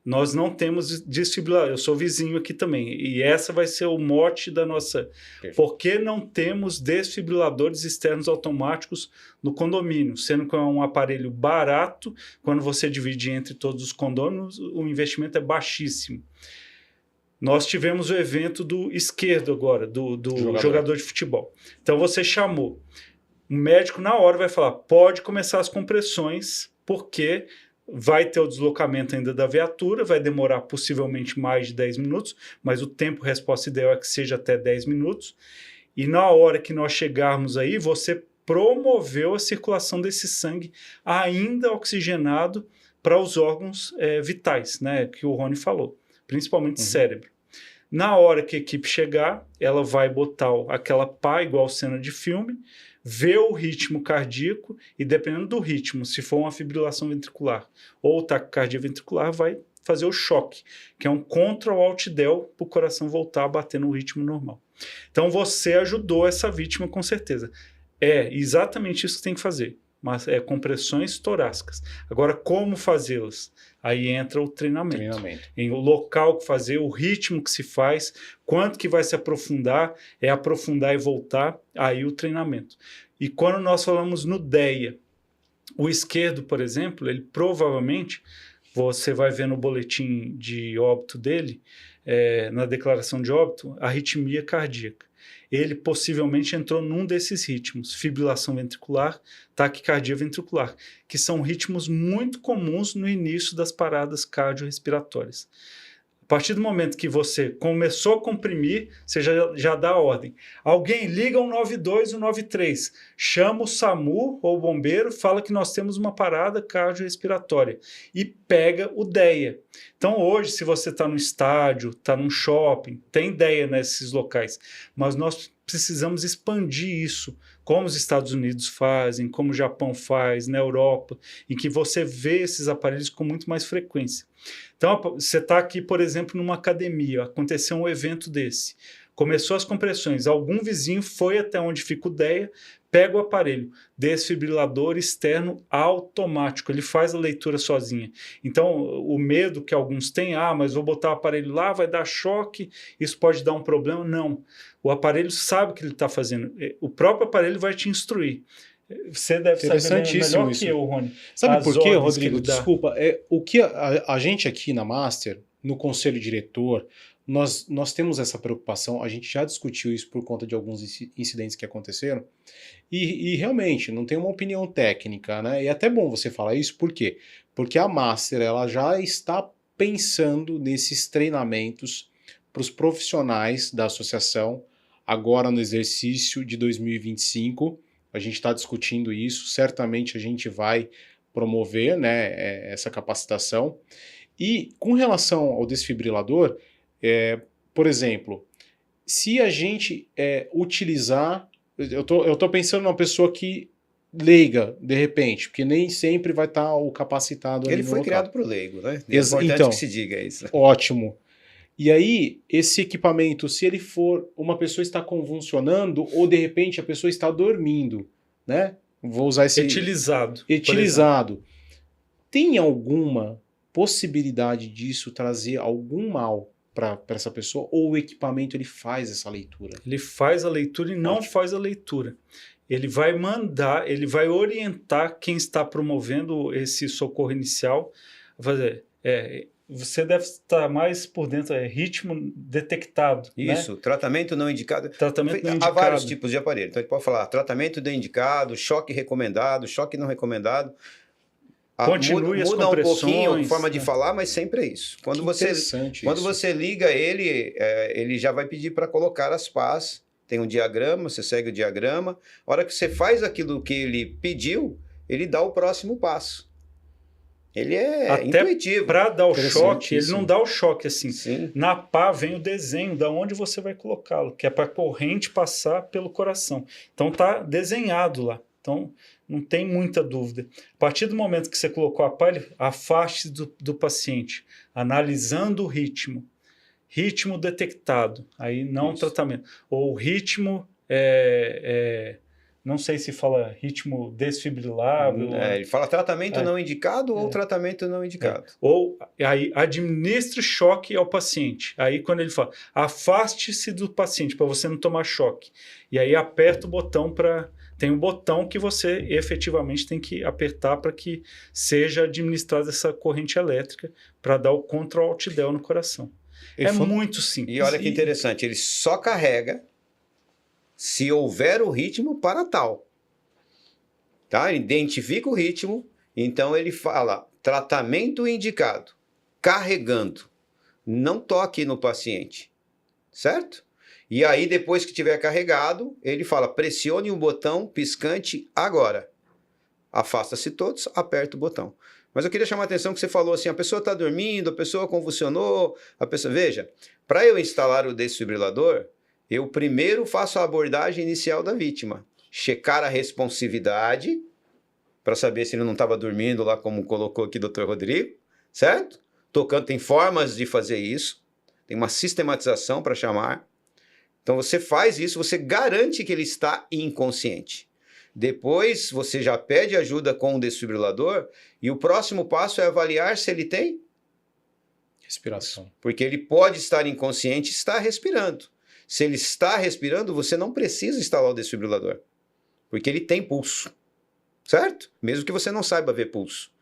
nós não temos desfibrilador. Eu sou vizinho aqui também. E essa vai ser o mote da nossa... Perfeito. Por que não temos desfibriladores externos automáticos no condomínio? Sendo que é um aparelho barato, quando você divide entre todos os condôminos, o investimento é baixíssimo. Nós tivemos o evento do esquerdo agora, do jogador de futebol. Então você chamou. O médico na hora vai falar, pode começar as compressões, porque... vai ter o deslocamento ainda da viatura, vai demorar possivelmente mais de 10 minutos, mas o tempo resposta ideal é que seja até 10 minutos. E na hora que nós chegarmos aí, você promoveu a circulação desse sangue ainda oxigenado para os órgãos vitais, né, que o Rony falou, principalmente cérebro. Na hora que a equipe chegar, ela vai botar aquela pá, igual cena de filme, ver o ritmo cardíaco e, dependendo do ritmo, se for uma fibrilação ventricular ou taquicardia ventricular, vai fazer o choque, que é um contra o alt-del para o coração voltar a bater no ritmo normal. Então, você ajudou essa vítima com certeza. É exatamente isso que tem que fazer, mas compressões torácicas. Agora, como fazê-las? Aí entra o treinamento. Em o local que fazer, o ritmo que se faz, quanto que vai se aprofundar, aprofundar e voltar, aí o treinamento. E quando nós falamos no DEA, o esquerdo, por exemplo, ele provavelmente, você vai ver no boletim de óbito dele, na declaração de óbito, arritmia cardíaca. Ele possivelmente entrou num desses ritmos, fibrilação ventricular, taquicardia ventricular, que são ritmos muito comuns no início das paradas cardiorrespiratórias. A partir do momento que você começou a comprimir, você já dá a ordem. Alguém liga o 92 e o 93, chama o SAMU ou o bombeiro, fala que nós temos uma parada cardiorrespiratória e pega o DEA. Então hoje, se você está no estádio, está num shopping, tem DEA nesses locais, mas nós precisamos expandir isso, como os Estados Unidos fazem, como o Japão faz, na Europa, em que você vê esses aparelhos com muito mais frequência. Então, você está aqui, por exemplo, numa academia, aconteceu um evento desse, começou as compressões, algum vizinho foi até onde fica o DEA, pega o aparelho, desfibrilador externo automático, ele faz a leitura sozinho. Então, o medo que alguns têm, mas vou botar o aparelho lá, vai dar choque, isso pode dar um problema. Não, o aparelho sabe o que ele está fazendo, o próprio aparelho vai te instruir. Você deve saber melhor que eu, Rony. Sabe por quê, Rodrigo? Desculpa. O que a gente aqui na Master, no conselho diretor, nós temos essa preocupação, a gente já discutiu isso por conta de alguns incidentes que aconteceram, e realmente não tem uma opinião técnica, né? E é até bom você falar isso, por quê? Porque a Master ela já está pensando nesses treinamentos para os profissionais da associação, agora no exercício de 2025, a gente está discutindo isso, certamente a gente vai promover, né, essa capacitação. E com relação ao desfibrilador, por exemplo, se a gente utilizar, eu tô pensando numa pessoa que leiga, de repente, porque nem sempre vai estar o capacitado ali Ele no foi local. criado para o leigo, né? É importante Então, que se diga isso. Ótimo. E aí, esse equipamento, se ele for, uma pessoa está convulsionando ou de repente a pessoa está dormindo, né? Vou usar esse... Etilizado. Etilizado. Tem alguma possibilidade disso trazer algum mal para essa pessoa? Ou o equipamento ele faz essa leitura? Ele faz a leitura e não faz a leitura. Ele vai mandar, ele vai orientar quem está promovendo esse socorro inicial a fazer. Você deve estar mais por dentro, ritmo detectado. Isso, né? Tratamento não indicado. Tratamento não Há indicado. vários tipos de aparelho. Então, a gente pode falar tratamento não indicado, choque recomendado, choque não recomendado. Continue as muda um pouquinho a forma de né? falar, mas sempre é isso. Quando você liga ele, ele já vai pedir para colocar as pás. Tem um diagrama, você segue o diagrama. A hora que você faz aquilo que ele pediu, ele dá o próximo passo. Ele é até intuitivo. Para dar o choque, ele não dá o choque assim. Sim. Na pá vem o desenho da onde você vai colocá-lo, que é para a corrente passar pelo coração. Então tá desenhado lá. Então não tem muita dúvida. A partir do momento que você colocou a pá, afaste do paciente, analisando o ritmo. Ritmo detectado, aí não tratamento. Ou ritmo, não sei se fala ritmo desfibrilável. Ele fala tratamento não indicado ou tratamento não indicado. Ou aí administre choque ao paciente. Aí quando ele fala, afaste-se do paciente para você não tomar choque. E aí aperta o botão para... Tem um botão que você efetivamente tem que apertar para que seja administrada essa corrente elétrica para dar o control alt del no coração. Muito simples. E olha que interessante, ele só carrega se houver o ritmo para tal. Tá? Ele identifica o ritmo, então ele fala tratamento indicado, carregando, não toque no paciente, certo? E aí depois que tiver carregado, ele fala pressione o botão piscante agora. Afasta-se todos, aperta o botão. Mas eu queria chamar a atenção que você falou assim, a pessoa está dormindo, a pessoa convulsionou, a pessoa... Veja, para eu instalar o desfibrilador, eu primeiro faço a abordagem inicial da vítima. Checar a responsividade, para saber se ele não estava dormindo lá, como colocou aqui o Dr. Rodrigo, certo? Tem formas de fazer isso, tem uma sistematização para chamar. Então você faz isso, você garante que ele está inconsciente. Depois você já pede ajuda com o desfibrilador e o próximo passo é avaliar se ele tem respiração. Porque ele pode estar inconsciente e estar respirando. Se ele está respirando, você não precisa instalar o desfibrilador, porque ele tem pulso, certo? Mesmo que você não saiba ver pulso.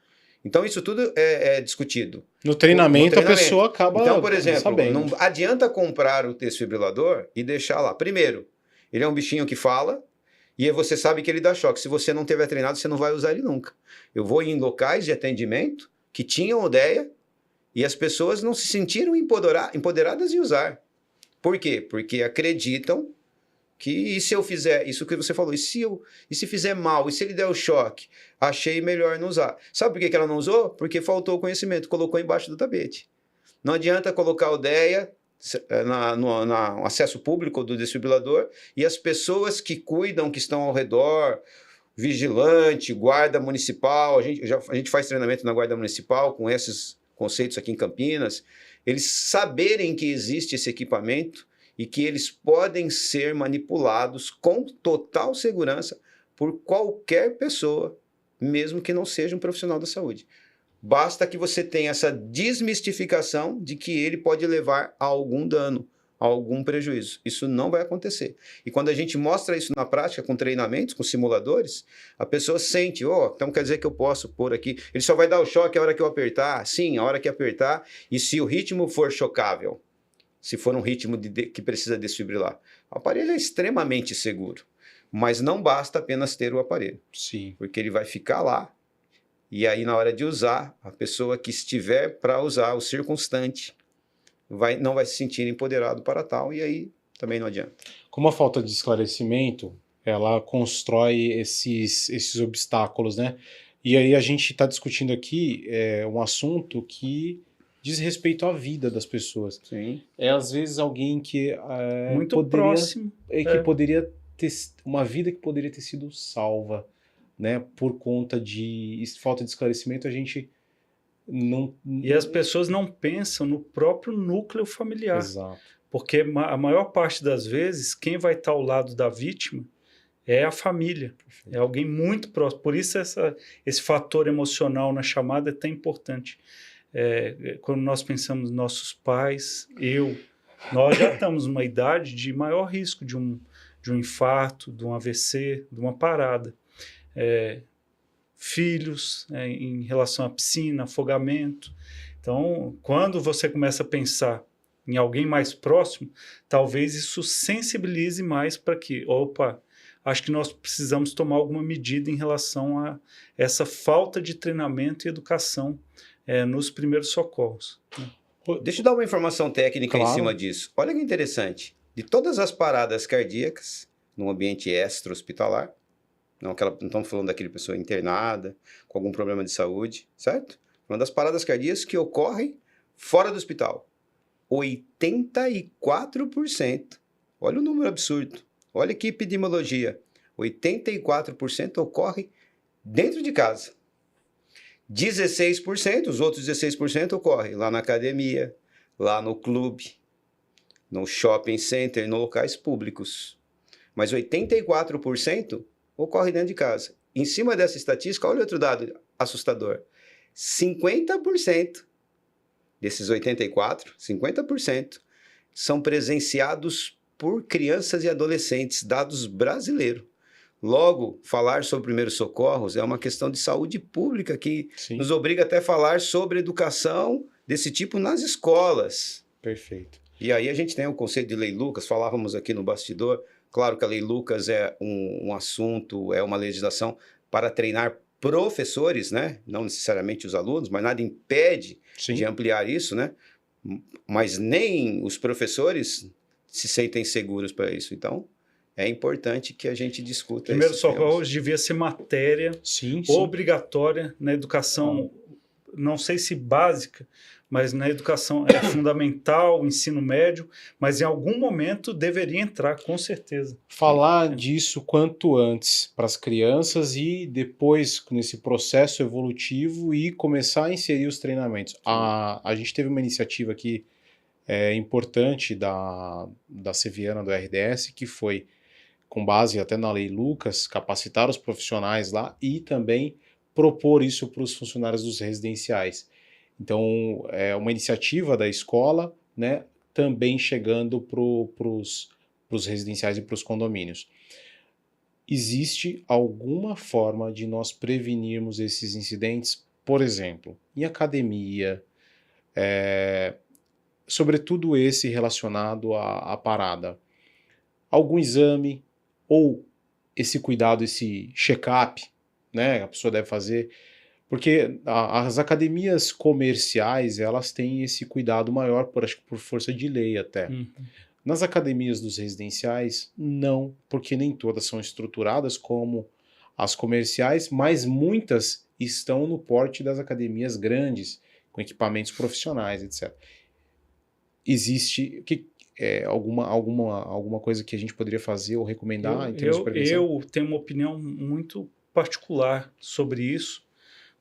Então isso tudo é discutido. No treinamento a pessoa acaba Então, por exemplo, sabendo. Não adianta comprar o desfibrilador e deixar lá. Primeiro, ele é um bichinho que fala, e aí você sabe que ele dá choque. Se você não tiver treinado, você não vai usar ele nunca. Eu vou em locais de atendimento que tinham ideia e as pessoas não se sentiram empoderadas de usar. Por quê? Porque acreditam que e se eu fizer isso que você falou, e se fizer mal, e se ele der o choque, achei melhor não usar. Sabe por que ela não usou? Porque faltou o conhecimento, colocou embaixo do tapete. Não adianta colocar o DEA no acesso público do desfibrilador e as pessoas que cuidam, que estão ao redor, vigilante, guarda municipal, a gente faz treinamento na guarda municipal com esses conceitos aqui em Campinas, eles saberem que existe esse equipamento e que eles podem ser manipulados com total segurança por qualquer pessoa, mesmo que não seja um profissional da saúde. Basta que você tenha essa desmistificação de que ele pode levar a algum dano algum prejuízo. Isso não vai acontecer. E quando a gente mostra isso na prática, com treinamentos, com simuladores, a pessoa sente, então quer dizer que eu posso pôr aqui. Ele só vai dar o choque a hora que eu apertar? Sim, a hora que apertar. E se o ritmo for chocável, se for um ritmo que precisa desfibrilar. O aparelho é extremamente seguro, mas não basta apenas ter o aparelho. Sim. Porque ele vai ficar lá, e aí na hora de usar, a pessoa que estiver para usar, o circunstante, não vai se sentir empoderado para tal, e aí também não adianta. Como a falta de esclarecimento, ela constrói esses obstáculos, né? E aí a gente está discutindo aqui um assunto que diz respeito à vida das pessoas. Sim. É às vezes alguém que muito próximo. Que poderia ter uma vida que poderia ter sido salva, né? Por conta de falta de esclarecimento, a gente não... E as pessoas não pensam no próprio núcleo familiar. Exato. Porque a maior parte das vezes, quem vai estar ao lado da vítima é a família. Perfeito. É alguém muito próximo. Por isso esse fator emocional na chamada é tão importante. Quando nós pensamos nos nossos pais, nós já estamos numa idade de maior risco de um infarto, de um AVC, de uma parada. Filhos, em relação à piscina, afogamento. Então, quando você começa a pensar em alguém mais próximo, talvez isso sensibilize mais para que, acho que nós precisamos tomar alguma medida em relação a essa falta de treinamento e educação nos primeiros socorros. Deixa eu dar uma informação técnica em cima disso. Olha que interessante. De todas as paradas cardíacas no ambiente extra-hospitalar, não estamos falando daquela pessoa internada, com algum problema de saúde, certo? Falando das paradas cardíacas que ocorrem fora do hospital. 84%, olha o número absurdo, olha que epidemiologia, 84% ocorre dentro de casa. 16%, os outros 16% ocorrem lá na academia, lá no clube, no shopping center, em locais públicos. Mas 84% ocorre dentro de casa. Em cima dessa estatística, olha outro dado assustador. 50% desses 84%, 50% são presenciados por crianças e adolescentes, dados brasileiros. Logo, falar sobre primeiros socorros é uma questão de saúde pública que nos obriga até a falar sobre educação desse tipo nas escolas. Perfeito. E aí a gente tem o conceito de Lei Lucas, falávamos aqui no bastidor. Claro que a Lei Lucas é um assunto, é uma legislação para treinar professores, né? Não necessariamente os alunos, mas nada impede de ampliar isso, né? Mas nem os professores se sentem seguros para isso. Então, é importante que a gente discuta isso. Primeiro socorro devia ser matéria obrigatória na educação, não sei se básica, mas na educação fundamental, ensino médio, mas em algum momento deveria entrar, com certeza. Falar disso quanto antes para as crianças e depois, nesse processo evolutivo, e começar a inserir os treinamentos. A gente teve uma iniciativa aqui importante da Seviana, do RDS, que foi, com base até na Lei Lucas, capacitar os profissionais lá e também propor isso para os funcionários dos residenciais. Então, é uma iniciativa da escola, né, também chegando para os residenciais e para os condomínios. Existe alguma forma de nós prevenirmos esses incidentes? Por exemplo, em academia, sobretudo esse relacionado à parada. Algum exame ou esse cuidado, esse check-up, né, a pessoa deve fazer... Porque as academias comerciais, elas têm esse cuidado maior, acho que por força de lei até. Nas academias dos residenciais, não, porque nem todas são estruturadas como as comerciais, mas muitas estão no porte das academias grandes, com equipamentos profissionais, etc. Existe alguma coisa que a gente poderia fazer ou recomendar em termos de prevenção? Eu tenho uma opinião muito particular sobre isso,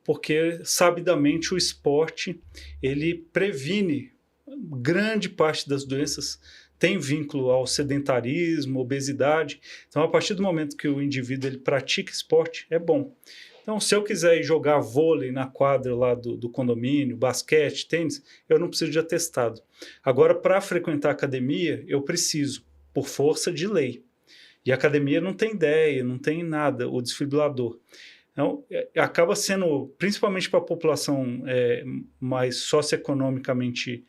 porque sabidamente o esporte ele previne grande parte das doenças, tem vínculo ao sedentarismo, obesidade. Então, a partir do momento que o indivíduo ele pratica esporte, é bom. Então, se eu quiser ir jogar vôlei na quadra lá do condomínio, basquete, tênis, eu não preciso de atestado. Agora, para frequentar a academia, eu preciso, por força de lei. E a academia não tem ideia, não tem nada, o desfibrilador. Então, acaba sendo, principalmente para a população mais socioeconomicamente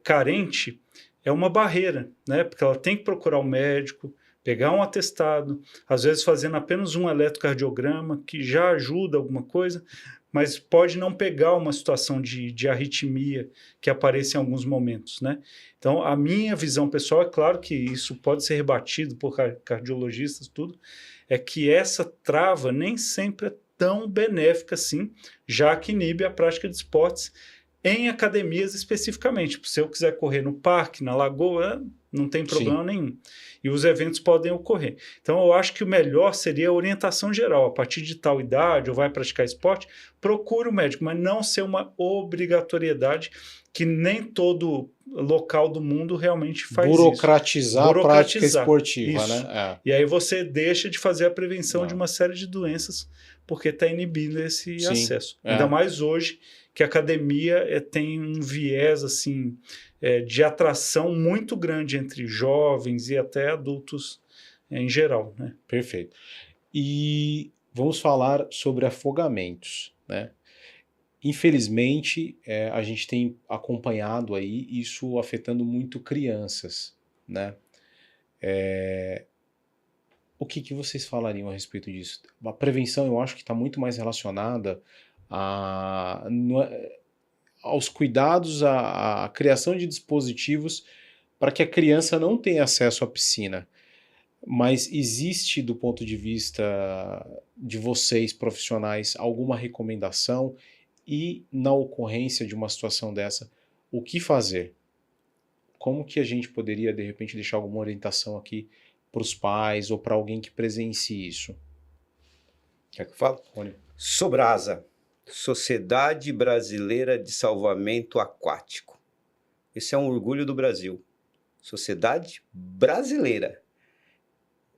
carente, é uma barreira, né? Porque ela tem que procurar um médico, pegar um atestado, às vezes fazendo apenas um eletrocardiograma, que já ajuda alguma coisa, mas pode não pegar uma situação de arritmia que aparece em alguns momentos, né? Então, a minha visão pessoal, é claro que isso pode ser rebatido por cardiologistas, tudo, é que essa trava nem sempre é tão benéfica assim, já que inibe a prática de esportes em academias especificamente. Se eu quiser correr no parque, na lagoa, não tem problema nenhum. E os eventos podem ocorrer. Então, eu acho que o melhor seria a orientação geral. A partir de tal idade, ou vai praticar esporte, procure o médico, mas não ser uma obrigatoriedade, que nem todo local do mundo realmente faz burocratizar isso. a prática esportiva, isso. né? E aí você deixa de fazer a prevenção de uma série de doenças, porque está inibindo esse acesso. Ainda mais hoje, que a academia tem um viés assim, de atração muito grande entre jovens e até adultos em geral, né? Perfeito. E vamos falar sobre afogamentos, né? Infelizmente, a gente tem acompanhado aí isso afetando muito crianças, né? O que vocês falariam a respeito disso? A prevenção, eu acho que está muito mais relacionada aos cuidados, à criação de dispositivos para que a criança não tenha acesso à piscina. Mas existe, do ponto de vista de vocês, profissionais, alguma recomendação? E, na ocorrência de uma situação dessa, o que fazer? Como que a gente poderia, de repente, deixar alguma orientação aqui para os pais ou para alguém que presencie isso? Quer que eu fale? Rony. Sobrasa, Sociedade Brasileira de Salvamento Aquático. Esse é um orgulho do Brasil. Sociedade Brasileira.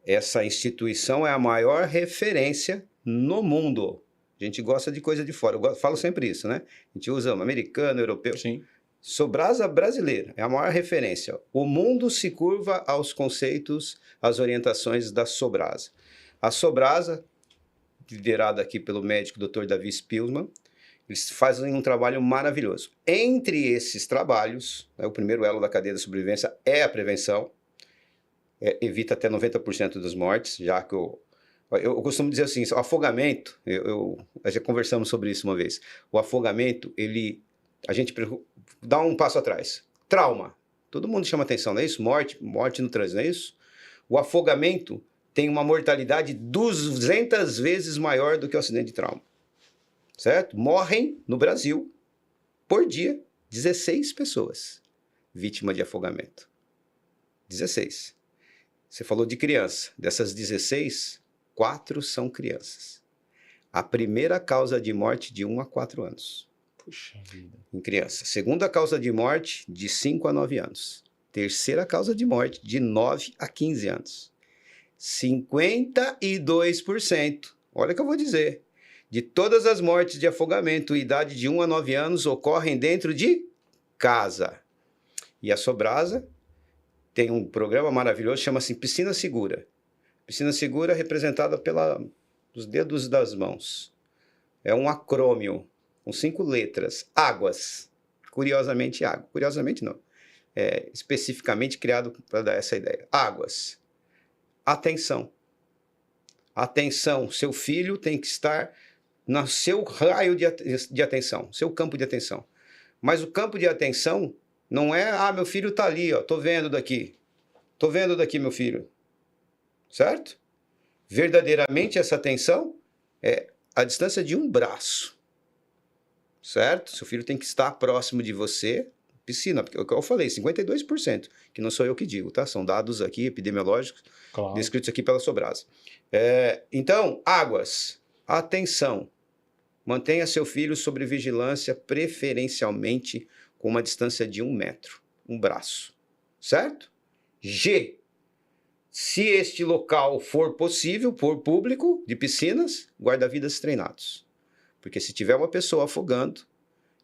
Essa instituição é a maior referência no mundo. A gente gosta de coisa de fora. Eu falo sempre isso, né? A gente usa americano, europeu. Sim. Sobrasa brasileira é a maior referência. O mundo se curva aos conceitos, às orientações da Sobrasa. A Sobrasa, liderada aqui pelo médico Dr. Davi Spilsman, eles fazem um trabalho maravilhoso. Entre esses trabalhos, o primeiro elo da cadeia da sobrevivência é a prevenção. Evita até 90% das mortes, já que eu costumo dizer assim, o afogamento, já conversamos sobre isso uma vez, o afogamento, a gente dá um passo atrás. Trauma, todo mundo chama atenção, não é isso? Morte no trânsito, não é isso? O afogamento tem uma mortalidade 200 vezes maior do que o acidente de trauma, certo? Morrem no Brasil, por dia, 16 pessoas vítimas de afogamento. 16. Você falou de criança. Dessas 16, 4 são crianças. A primeira causa de morte de 1 a 4 anos. Puxa vida. Em criança. Segunda causa de morte, de 5 a 9 anos. Terceira causa de morte, de 9 a 15 anos. 52%, olha o que eu vou dizer, de todas as mortes de afogamento, idade de 1 a 9 anos, ocorrem dentro de casa. E a Sobrasa tem um programa maravilhoso, chama-se Piscina Segura. Piscina Segura representada pelos dedos das mãos. É um acrônimo com 5 letras. Águas. Curiosamente, água. Curiosamente, não. Especificamente criado para dar essa ideia. Águas. Atenção. Atenção. Seu filho tem que estar no seu raio de atenção, seu campo de atenção. Mas o campo de atenção não é, meu filho está ali, ó, tô vendo daqui, meu filho. Certo? Verdadeiramente essa atenção é a distância de um braço. Certo? Seu filho tem que estar próximo de você. Piscina, porque eu falei, 52%, que não sou eu que digo, tá? São dados aqui epidemiológicos, claro, descritos aqui pela Sobrasa. Então, águas, atenção, mantenha seu filho sob vigilância, preferencialmente com uma distância de 1 metro, um braço, certo? G, Se este local for possível, for público, de piscinas, guarda-vidas treinados. Porque se tiver uma pessoa afogando,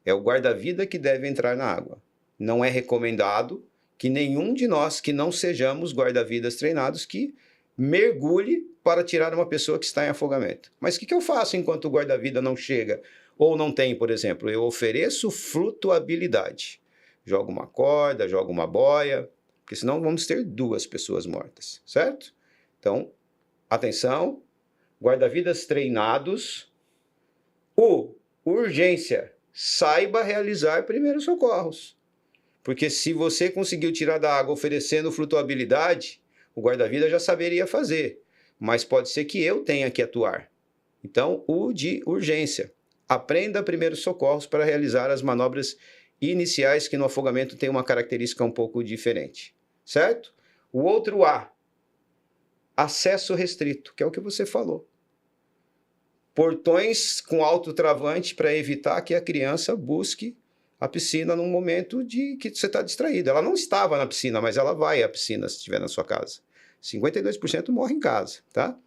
é o guarda-vida que deve entrar na água. Não é recomendado que nenhum de nós que não sejamos guarda-vidas treinados que mergulhe para tirar uma pessoa que está em afogamento. Mas o que eu faço enquanto o guarda-vida não chega? Ou não tem, por exemplo, eu ofereço flutuabilidade. Jogo uma corda, jogo uma boia, porque senão vamos ter 2 pessoas mortas, certo? Então, atenção, guarda-vidas treinados. Urgência, saiba realizar primeiros socorros. Porque se você conseguiu tirar da água oferecendo flutuabilidade, o guarda-vida já saberia fazer. Mas pode ser que eu tenha que atuar. Então, o de urgência. Aprenda primeiros socorros para realizar as manobras iniciais, que no afogamento tem uma característica um pouco diferente. Certo? O outro A, acesso restrito, que é o que você falou. Portões com autotravante para evitar que a criança busque a piscina num momento de que você está distraído. Ela não estava na piscina, mas ela vai à piscina se estiver na sua casa. 52% morre em casa, tá?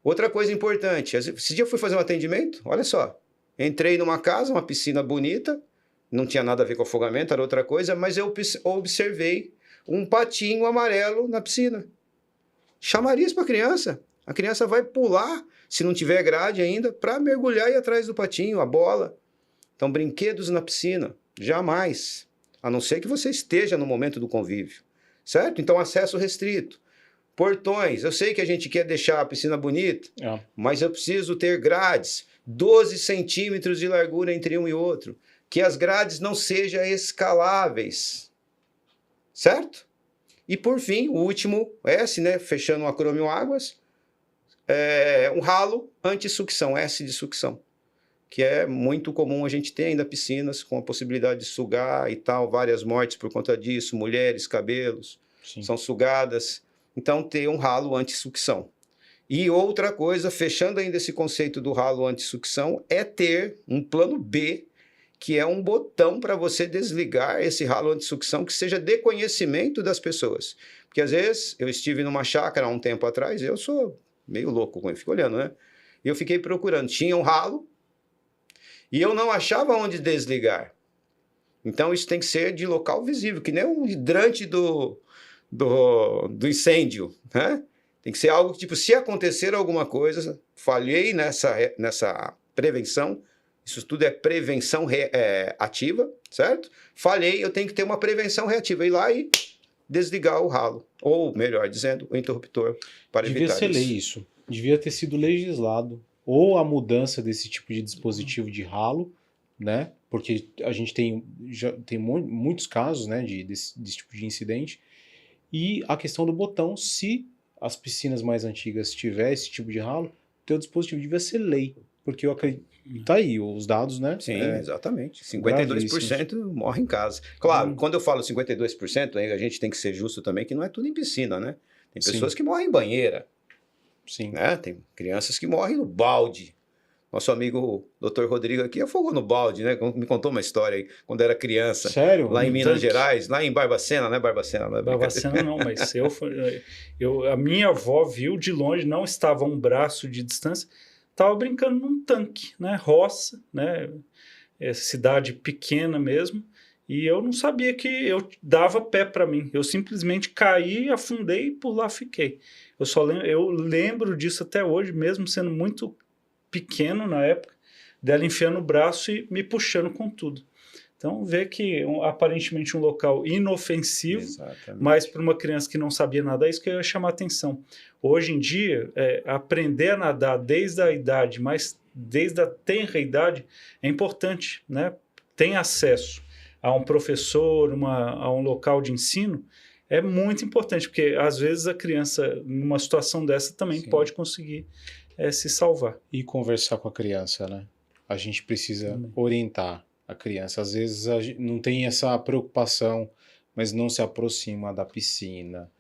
Outra coisa importante, esse dia eu fui fazer um atendimento, olha só, entrei numa casa, uma piscina bonita, não tinha nada a ver com afogamento, era outra coisa, mas eu observei um patinho amarelo na piscina. Chamarias para a criança vai pular, se não tiver grade ainda, para mergulhar e ir atrás do patinho, a bola. Então, brinquedos na piscina, jamais, a não ser que você esteja no momento do convívio, certo? Então, acesso restrito. Portões, eu sei que a gente quer deixar a piscina bonita, mas eu preciso ter grades, 12 centímetros de largura entre um e outro, que as grades não sejam escaláveis, certo? E por fim, o último S, né, fechando o acrônimo águas, um ralo anti-sucção, S de sucção, que é muito comum a gente ter ainda piscinas com a possibilidade de sugar e tal, várias mortes por conta disso, mulheres, cabelos, são sugadas. Então, ter um ralo anti-sucção. E outra coisa, fechando ainda esse conceito do ralo anti-sucção, é ter um plano B, que é um botão para você desligar esse ralo anti-sucção que seja de conhecimento das pessoas. Porque às vezes, eu estive numa chácara há um tempo atrás, eu sou meio louco com ele, fico olhando, né? E eu fiquei procurando, tinha um ralo, e eu não achava onde desligar. Então, isso tem que ser de local visível, que nem um hidrante do incêndio, né? Tem que ser algo que, tipo, se acontecer alguma coisa, falhei nessa prevenção, isso tudo é prevenção ativa, certo? Falhei, eu tenho que ter uma prevenção reativa, ir lá e desligar o ralo, ou melhor dizendo, o interruptor, para evitar isso. Devia ser lei isso, devia ter sido legislado, ou a mudança desse tipo de dispositivo de ralo, né? Porque a gente já tem muitos casos, né, desse tipo de incidente. E a questão do botão, se as piscinas mais antigas tiver esse tipo de ralo, o teu dispositivo devia ser lei. Porque eu acredito. Tá aí, os dados, né? Sim, exatamente. 52% morre em casa. Claro, quando eu falo 52%, a gente tem que ser justo também, que não é tudo em piscina, né? Tem pessoas que morrem em banheira. Sim. Né? Tem crianças que morrem no balde. Nosso amigo Dr. Rodrigo aqui afogou no balde, né? Me contou uma história aí, quando era criança. Sério? Lá em Minas Gerais, lá em Barbacena, né? Barbacena não, mas a minha avó viu de longe, não estava a um braço de distância, estava brincando num tanque, né? Roça, né? Cidade pequena mesmo, e eu não sabia que eu dava pé para mim. Eu simplesmente caí, afundei e por lá fiquei. Eu lembro disso até hoje, mesmo sendo muito pequeno na época, dela enfiando o braço e me puxando com tudo. Então, vê que aparentemente um local inofensivo, exatamente, mas para uma criança que não sabia nadar, isso que eu ia chamar a atenção. Hoje em dia, aprender a nadar desde a idade, mas desde a tenra idade, é importante, né? Tem acesso a um professor, a um local de ensino, é muito importante, porque às vezes a criança, numa situação dessa, também pode conseguir se salvar. E conversar com a criança, né? A gente precisa orientar a criança. Às vezes a gente não tem essa preocupação, mas não se aproxima da piscina,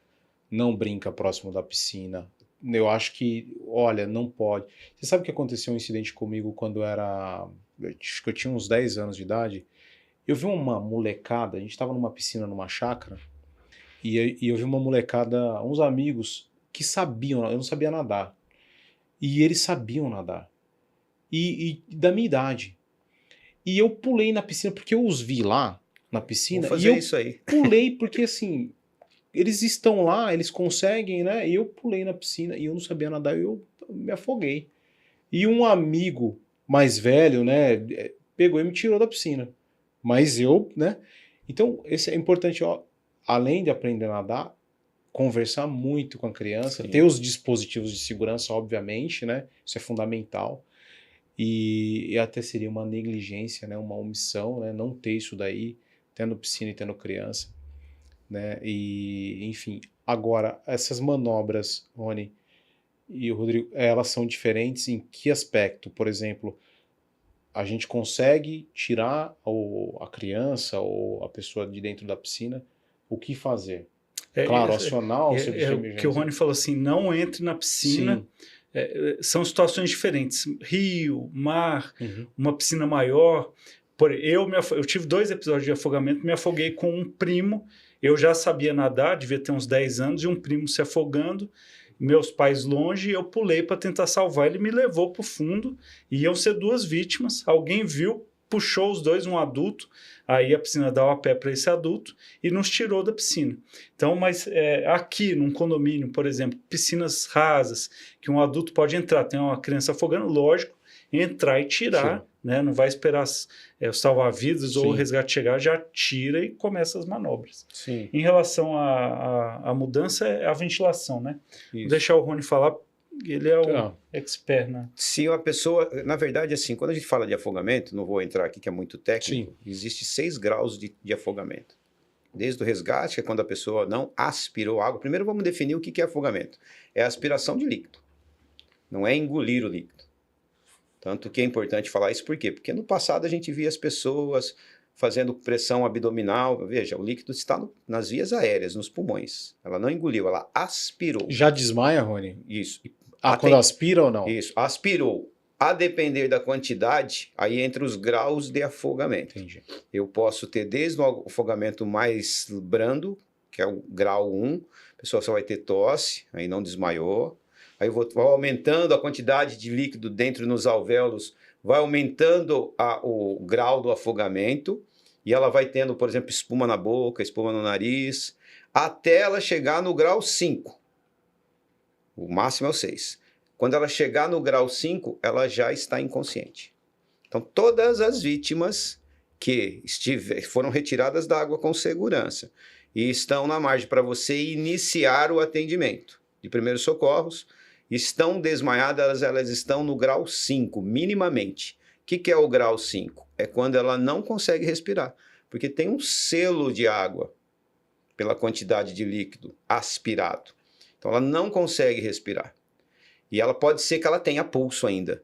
não brinca próximo da piscina. Eu acho que, olha, não pode. Você sabe o que aconteceu um incidente comigo quando acho que eu tinha uns 10 anos de idade? Eu vi uma molecada, a gente estava numa piscina numa chácara, E eu vi uma molecada, uns amigos que sabiam, eu não sabia nadar. E eles sabiam nadar. E da minha idade. E eu pulei na piscina porque eu os vi lá na Vou piscina. E fazer eu isso aí. pulei porque assim, eles estão lá, eles conseguem, né? E eu pulei na piscina e eu não sabia nadar e eu me afoguei. E um amigo mais velho, né, pegou e me tirou da piscina. Mas eu, né? Então, esse é importante, ó, além de aprender a nadar, conversar muito com a criança, ter Sim. os dispositivos de segurança, obviamente, né? Isso é fundamental. E até seria uma negligência, né? Uma omissão, né? Não ter isso daí, tendo piscina e tendo criança, né? E, enfim. Agora, essas manobras, Rony e o Rodrigo, elas são diferentes em que aspecto? Por exemplo, a gente consegue tirar a criança ou a pessoa de dentro da piscina, o que fazer? Claro, acionar o serviço É de o que o emergência. Rony falou assim, não entre na piscina. Sim. São situações diferentes. Rio, mar, Uhum. uma piscina maior. Eu tive 2 episódios de afogamento, me afoguei com um primo. Eu já sabia nadar, devia ter uns 10 anos, e um primo se afogando. Meus pais longe, eu pulei para tentar salvar. Ele me levou para o fundo. Iam ser 2 vítimas. Alguém viu, puxou os dois, um adulto. Aí a piscina dava a pé para esse adulto e nos tirou da piscina. Então, mas aqui num condomínio, por exemplo, piscinas rasas, que um adulto pode entrar, tem uma criança afogando, lógico, entrar e tirar, Sim. né? Não vai esperar os salva-vidas ou o Sim. resgate chegar, já tira e começa as manobras. Sim. Em relação à mudança, é a ventilação, né? Vou Isso. deixar o Rony falar, ele é o Tá. expert, né? Se uma pessoa, na verdade, assim, quando a gente fala de afogamento, não vou entrar aqui que é muito técnico, Sim. existe 6 graus de afogamento. Desde o resgate, que é quando a pessoa não aspirou água. Primeiro vamos definir o que é afogamento. É a aspiração de líquido. Não é engolir o líquido. Tanto que é importante falar isso, por quê? Porque no passado a gente via as pessoas fazendo pressão abdominal. Veja, o líquido está nas vias aéreas, nos pulmões. Ela não engoliu, ela aspirou. Já desmaia, Rony? Isso. Quando aspira ou não? Isso, aspirou. A depender da quantidade, aí entra os graus de afogamento. Entendi. Eu posso ter desde o afogamento mais brando, que é o grau 1, a pessoa só vai ter tosse, aí não desmaiou. Aí vou aumentando a quantidade de líquido dentro nos alvéolos, vai aumentando o grau do afogamento, e ela vai tendo, por exemplo, espuma na boca, espuma no nariz, até ela chegar no grau 5. O máximo é o 6. Quando ela chegar no grau 5, ela já está inconsciente. Então, todas as vítimas que foram retiradas da água com segurança e estão na margem para você iniciar o atendimento de primeiros socorros, estão desmaiadas, elas estão no grau 5, minimamente. O que é o grau 5? É quando ela não consegue respirar, porque tem um selo de água pela quantidade de líquido aspirado. Então, ela não consegue respirar. E ela pode ser que ela tenha pulso ainda,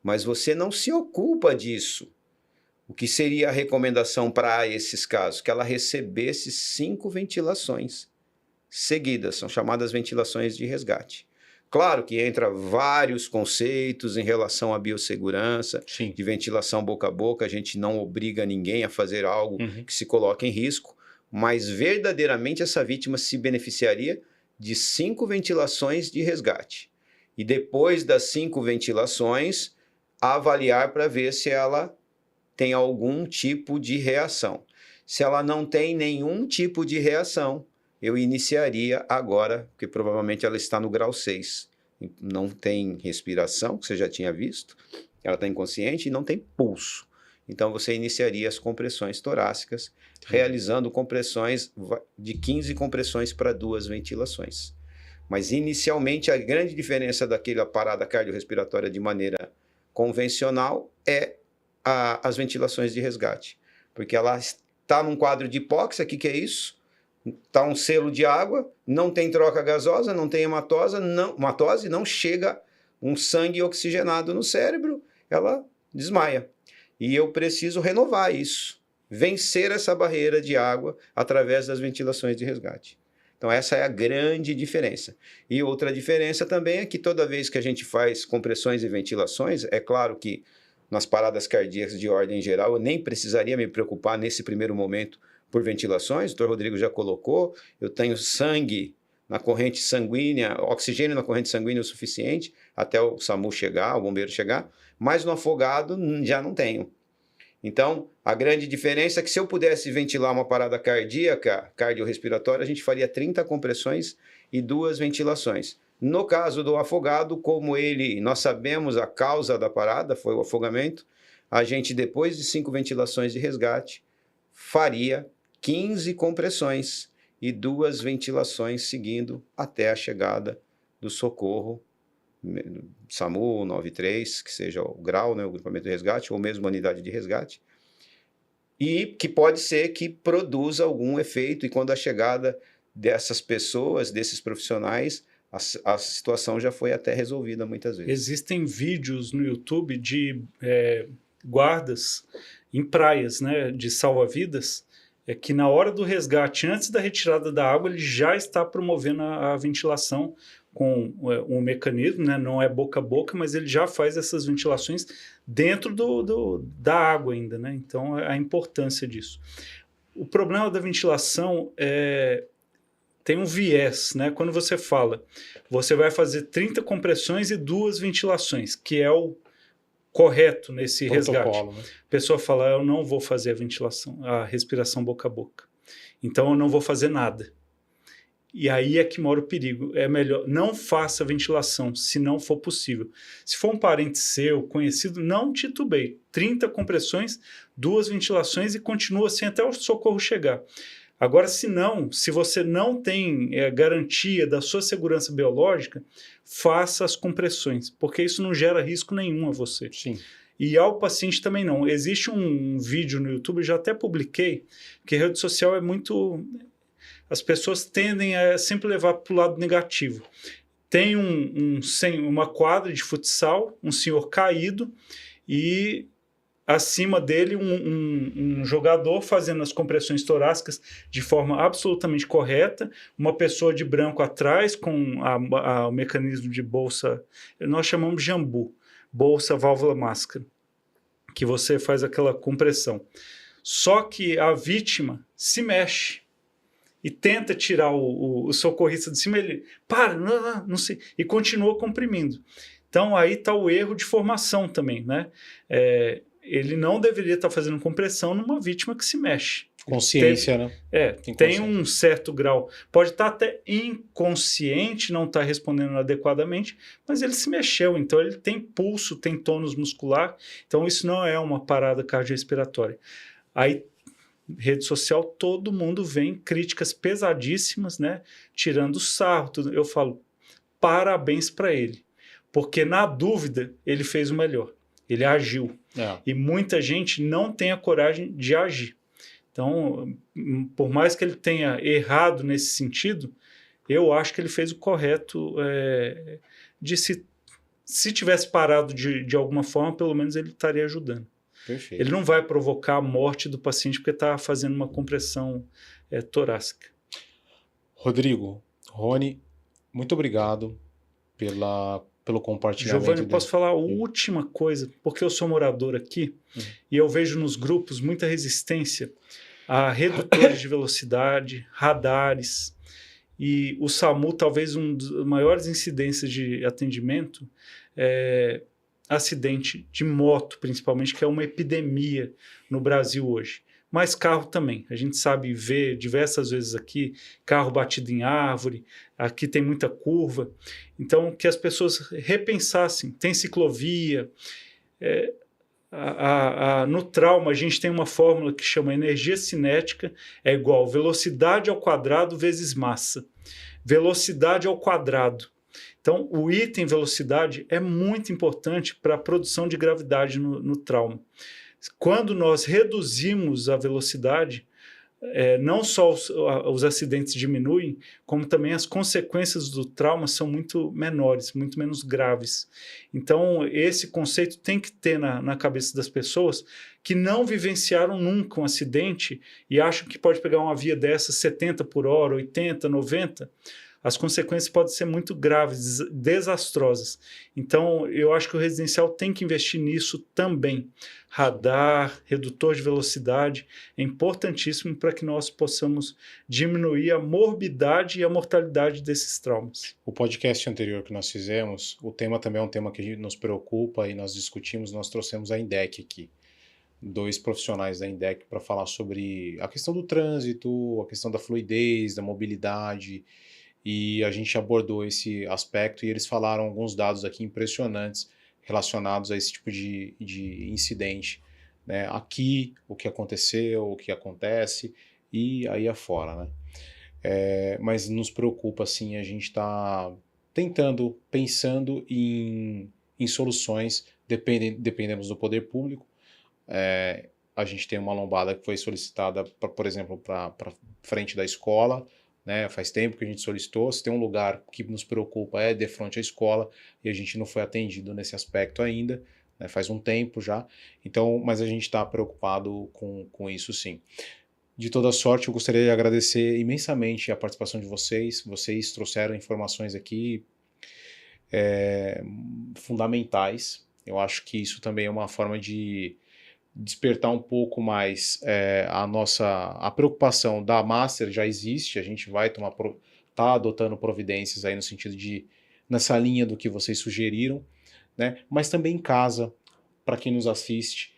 mas você não se ocupa disso. O que seria a recomendação para esses casos? Que ela recebesse 5 ventilações seguidas, são chamadas ventilações de resgate. Claro que entra vários conceitos em relação à biossegurança, Sim. de ventilação boca a boca, a gente não obriga ninguém a fazer algo que se coloque em risco, mas verdadeiramente essa vítima se beneficiaria de 5 ventilações de resgate. E depois das 5 ventilações, avaliar para ver se ela tem algum tipo de reação. Se ela não tem nenhum tipo de reação, eu iniciaria agora, porque provavelmente ela está no grau 6. Não tem respiração, que você já tinha visto, ela está inconsciente e não tem pulso. Então você iniciaria as compressões torácicas, realizando compressões de 15 compressões para 2 ventilações. Mas inicialmente a grande diferença daquela parada cardiorrespiratória de maneira convencional é as ventilações de resgate. Porque ela está num quadro de hipóxia, o que é isso? Está um selo de água, não tem troca gasosa, não tem hematose, não chega um sangue oxigenado no cérebro, ela desmaia. E eu preciso renovar isso, vencer essa barreira de água através das ventilações de resgate. Então essa é a grande diferença. E outra diferença também é que toda vez que a gente faz compressões e ventilações, é claro que nas paradas cardíacas de ordem geral eu nem precisaria me preocupar nesse primeiro momento por ventilações, o Dr. Rodrigo já colocou, eu tenho sangue na corrente sanguínea, oxigênio na corrente sanguínea o suficiente até o SAMU chegar, o bombeiro chegar, mas no afogado já não tenho. Então, a grande diferença é que se eu pudesse ventilar uma parada cardíaca, cardiorrespiratória, a gente faria 30 compressões e 2 ventilações. No caso do afogado, como nós sabemos a causa da parada, foi o afogamento, a gente, depois de 5 ventilações de resgate, faria 15 compressões e 2 ventilações seguindo até a chegada do socorro, SAMU 93, que seja o grau, né, o grupamento de resgate, ou mesmo a unidade de resgate, e que pode ser que produza algum efeito, e quando a chegada dessas pessoas, desses profissionais, a situação já foi até resolvida muitas vezes. Existem vídeos no YouTube de guardas em praias, né, de salva-vidas, que na hora do resgate, antes da retirada da água, ele já está promovendo a ventilação com um mecanismo, né, não é boca a boca, mas ele já faz essas ventilações dentro da água ainda, né? Então, a importância disso. O problema da ventilação tem um viés, né? Quando você fala, você vai fazer 30 compressões e 2 ventilações, que é o correto nesse resgate. Né? A pessoa fala, eu não vou fazer a respiração boca a boca. Então, eu não vou fazer nada. E aí é que mora o perigo. É melhor, não faça ventilação, se não for possível. Se for um parente seu, conhecido, não titubeie. 30 compressões, 2 ventilações e continua assim até o socorro chegar. Agora, se você não tem garantia da sua segurança biológica, faça as compressões, porque isso não gera risco nenhum a você. Sim. E ao paciente também não. Existe um vídeo no YouTube, eu já até publiquei, porque rede social é muito... As pessoas tendem a sempre levar para o lado negativo. Tem uma quadra de futsal, um senhor caído, e acima dele um jogador fazendo as compressões torácicas de forma absolutamente correta, uma pessoa de branco atrás com o mecanismo de bolsa, nós chamamos de jambu, bolsa, válvula, máscara, que você faz aquela compressão. Só que a vítima se mexe e tenta tirar o socorrista de cima, ele para, não sei, e continua comprimindo. Então aí está o erro de formação também, né? Ele não deveria estar fazendo compressão numa vítima que se mexe. Consciência, né? Tem um certo grau. Pode estar até inconsciente, não estar respondendo adequadamente, mas ele se mexeu, então ele tem pulso, tem tônus muscular, então isso não é uma parada cardiorrespiratória. Aí, rede social, todo mundo vem críticas pesadíssimas, né? Tirando sarro, tudo. Eu falo, parabéns para ele, porque na dúvida ele fez o melhor, ele agiu. E muita gente não tem a coragem de agir. Então, por mais que ele tenha errado nesse sentido, eu acho que ele fez o correto de se tivesse parado de alguma forma, pelo menos ele estaria ajudando. Perfeito. Ele não vai provocar a morte do paciente porque está fazendo uma compressão torácica. Rodrigo, Rony, muito obrigado pelo compartilhamento. Giovanni, posso falar a última coisa? Porque eu sou morador aqui e eu vejo nos grupos muita resistência a redutores de velocidade, radares, e o SAMU, talvez uma das maiores incidências de atendimento acidente de moto, principalmente, que é uma epidemia no Brasil hoje. Mas carro também. A gente sabe ver diversas vezes aqui, carro batido em árvore, aqui tem muita curva. Então, que as pessoas repensassem. Tem ciclovia. No trauma, a gente tem uma fórmula que chama energia cinética, é igual velocidade ao quadrado vezes massa. Velocidade ao quadrado. Então, o item velocidade é muito importante para a produção de gravidade no trauma. Quando nós reduzimos a velocidade, não só os acidentes diminuem, como também as consequências do trauma são muito menores, muito menos graves. Então, esse conceito tem que ter na cabeça das pessoas que não vivenciaram nunca um acidente e acham que pode pegar uma via dessa 70 por hora, 80, 90. as consequências podem ser muito graves, desastrosas. Então, eu acho que o residencial tem que investir nisso também. Radar, redutor de velocidade, é importantíssimo para que nós possamos diminuir a morbidade e a mortalidade desses traumas. O podcast anterior que nós fizemos, o tema também é um tema que nos preocupa e nós discutimos, nós trouxemos a INDEC aqui. 2 profissionais da INDEC para falar sobre a questão do trânsito, a questão da fluidez, da mobilidade, e a gente abordou esse aspecto e eles falaram alguns dados aqui impressionantes relacionados a esse tipo de incidente, né? Aqui, o que aconteceu, o que acontece e aí afora, né? Mas nos preocupa, assim, a gente está pensando em soluções, dependemos do poder público. A gente tem uma lombada que foi solicitada, por exemplo, para frente da escola, né? Faz tempo que a gente solicitou. Se tem um lugar que nos preocupa é de frente à escola e a gente não foi atendido nesse aspecto ainda, né? Faz um tempo já. Então, mas a gente está preocupado com isso, sim. De toda sorte, eu gostaria de agradecer imensamente a participação de vocês. Vocês trouxeram informações aqui fundamentais. Eu acho que isso também é uma forma de despertar um pouco mais a preocupação da Master já existe, a gente vai tá adotando providências aí no sentido de, nessa linha do que vocês sugeriram, né? Mas também em casa, para quem nos assiste,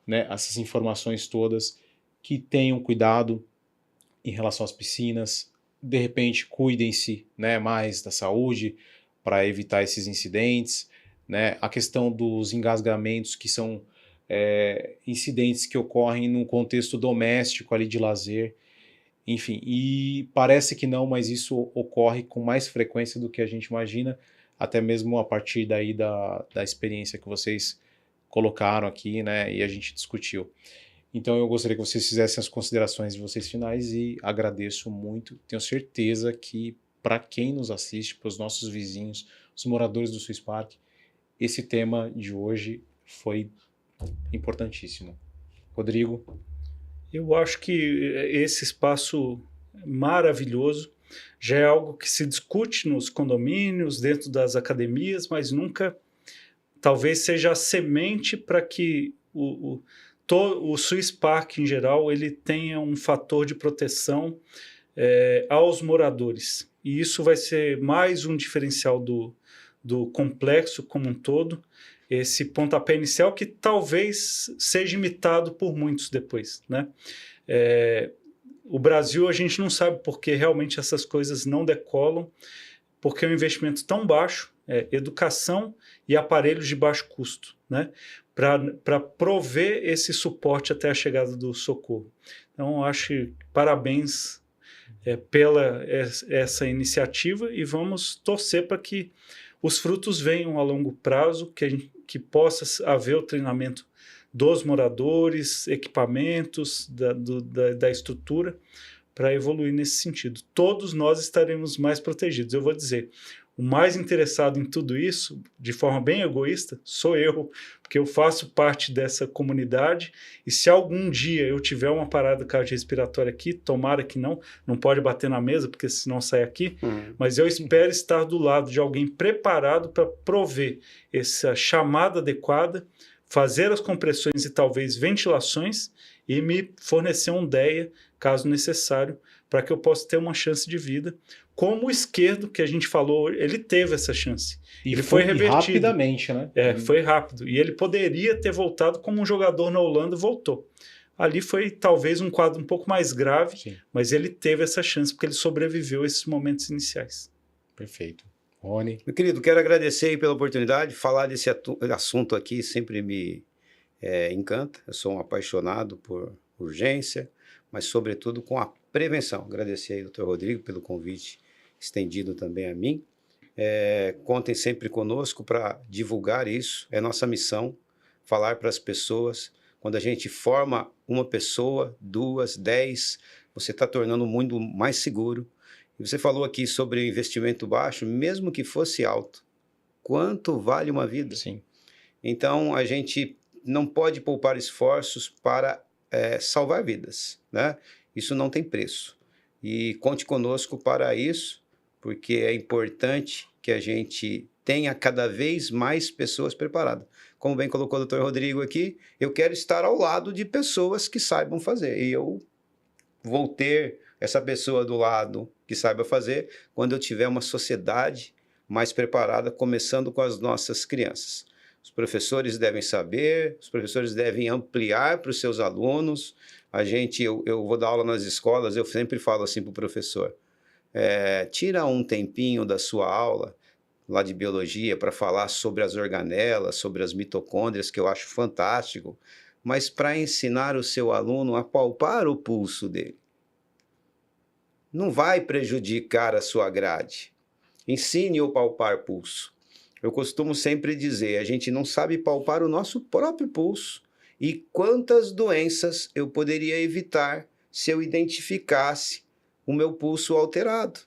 né? Essas informações todas, que tenham cuidado em relação às piscinas, de repente cuidem-se, né, mais da saúde para evitar esses incidentes, né? A questão dos engasgamentos, que são incidentes que ocorrem num contexto doméstico ali de lazer, enfim, e parece que não, mas isso ocorre com mais frequência do que a gente imagina, até mesmo a partir daí da experiência que vocês colocaram aqui, né, e a gente discutiu. Então eu gostaria que vocês fizessem as considerações de vocês finais e agradeço muito, tenho certeza que para quem nos assiste, para os nossos vizinhos, os moradores do Swiss Park, esse tema de hoje foi importantíssimo. Rodrigo? Eu acho que esse espaço maravilhoso já é algo que se discute nos condomínios, dentro das academias, mas nunca talvez seja a semente para que o Swiss Park em geral ele tenha um fator de proteção aos moradores. E isso vai ser mais um diferencial do complexo como um todo, esse pontapé inicial que talvez seja imitado por muitos depois, né? O Brasil, a gente não sabe porque realmente essas coisas não decolam, porque é um investimento tão baixo, educação e aparelhos de baixo custo, né? Para prover esse suporte até a chegada do socorro. Então, acho que parabéns pela essa iniciativa e vamos torcer para que os frutos venham a longo prazo, que possa haver o treinamento dos moradores, equipamentos, da estrutura, para evoluir nesse sentido. Todos nós estaremos mais protegidos. Eu vou dizer, o mais interessado em tudo isso, de forma bem egoísta, sou eu, porque eu faço parte dessa comunidade e se algum dia eu tiver uma parada cardiorrespiratória aqui, tomara que não pode bater na mesa, porque senão sai aqui, mas eu espero estar do lado de alguém preparado para prover essa chamada adequada, fazer as compressões e talvez ventilações e me fornecer um DEA, caso necessário, para que eu possa ter uma chance de vida. Como o esquerdo, que a gente falou, ele teve essa chance. E ele foi revertido. Rapidamente, né? Foi rápido. E ele poderia ter voltado como um jogador na Holanda e voltou. Ali foi talvez um quadro um pouco mais grave, sim, mas ele teve essa chance porque ele sobreviveu a esses momentos iniciais. Perfeito. Rony? Meu querido, quero agradecer aí pela oportunidade. Falar desse assunto aqui sempre me encanta. Eu sou um apaixonado por urgência, mas sobretudo com a prevenção. Agradecer aí ao Dr. Rodrigo pelo convite estendido também a mim. Contem sempre conosco para divulgar isso. É nossa missão falar para as pessoas. Quando a gente forma uma pessoa, 2, 10, você está tornando o mundo mais seguro. E você falou aqui sobre investimento baixo, mesmo que fosse alto. Quanto vale uma vida? Sim. Então, a gente não pode poupar esforços para salvar vidas, né? Isso não tem preço. E conte conosco para isso. porque é importante que a gente tenha cada vez mais pessoas preparadas. Como bem colocou o Dr. Rodrigo aqui, eu quero estar ao lado de pessoas que saibam fazer, e eu vou ter essa pessoa do lado que saiba fazer quando eu tiver uma sociedade mais preparada, começando com as nossas crianças. Os professores devem saber, os professores devem ampliar para os seus alunos. Eu vou dar aula nas escolas, eu sempre falo assim para o professor, tira um tempinho da sua aula, lá de biologia, para falar sobre as organelas, sobre as mitocôndrias, que eu acho fantástico, mas para ensinar o seu aluno a palpar o pulso dele. Não vai prejudicar a sua grade. Ensine o palpar pulso. Eu costumo sempre dizer, a gente não sabe palpar o nosso próprio pulso. E quantas doenças eu poderia evitar se eu identificasse o meu pulso alterado.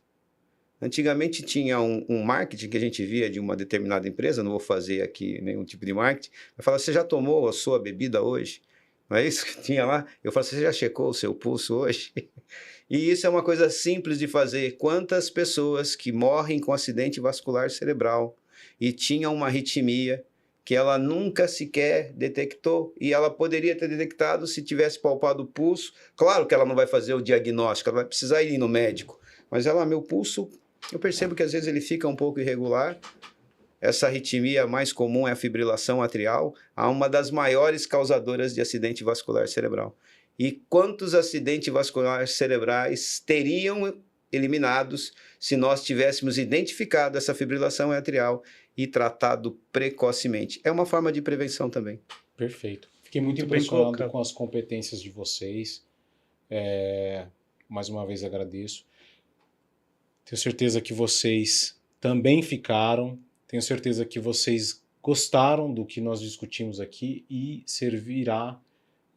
Antigamente tinha um marketing que a gente via de uma determinada empresa, não vou fazer aqui nenhum tipo de marketing, mas fala, você já tomou a sua bebida hoje? Não é isso que tinha lá? Eu falo, você já checou o seu pulso hoje? E isso é uma coisa simples de fazer. Quantas pessoas que morrem com acidente vascular cerebral e tinham uma arritmia que ela nunca sequer detectou, e ela poderia ter detectado se tivesse palpado o pulso. Claro que ela não vai fazer o diagnóstico, ela vai precisar ir no médico, mas meu pulso, eu percebo que às vezes ele fica um pouco irregular. Essa arritmia mais comum é a fibrilação atrial, uma das maiores causadoras de acidente vascular cerebral. E quantos acidentes vasculares cerebrais teriam eliminados se nós tivéssemos identificado essa fibrilação atrial e tratado precocemente? É uma forma de prevenção também. Perfeito. Fiquei muito impressionado com as competências de vocês. Mais uma vez agradeço. Tenho certeza que vocês também ficaram. Tenho certeza que vocês gostaram do que nós discutimos aqui e servirá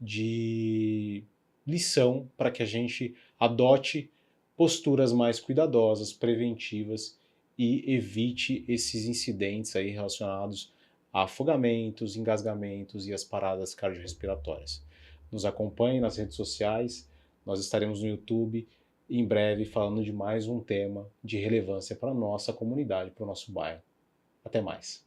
de lição para que a gente adote posturas mais cuidadosas, preventivas e evite esses incidentes aí relacionados a afogamentos, engasgamentos e as paradas cardiorrespiratórias. Nos acompanhe nas redes sociais, nós estaremos no YouTube em breve falando de mais um tema de relevância para a nossa comunidade, para o nosso bairro. Até mais.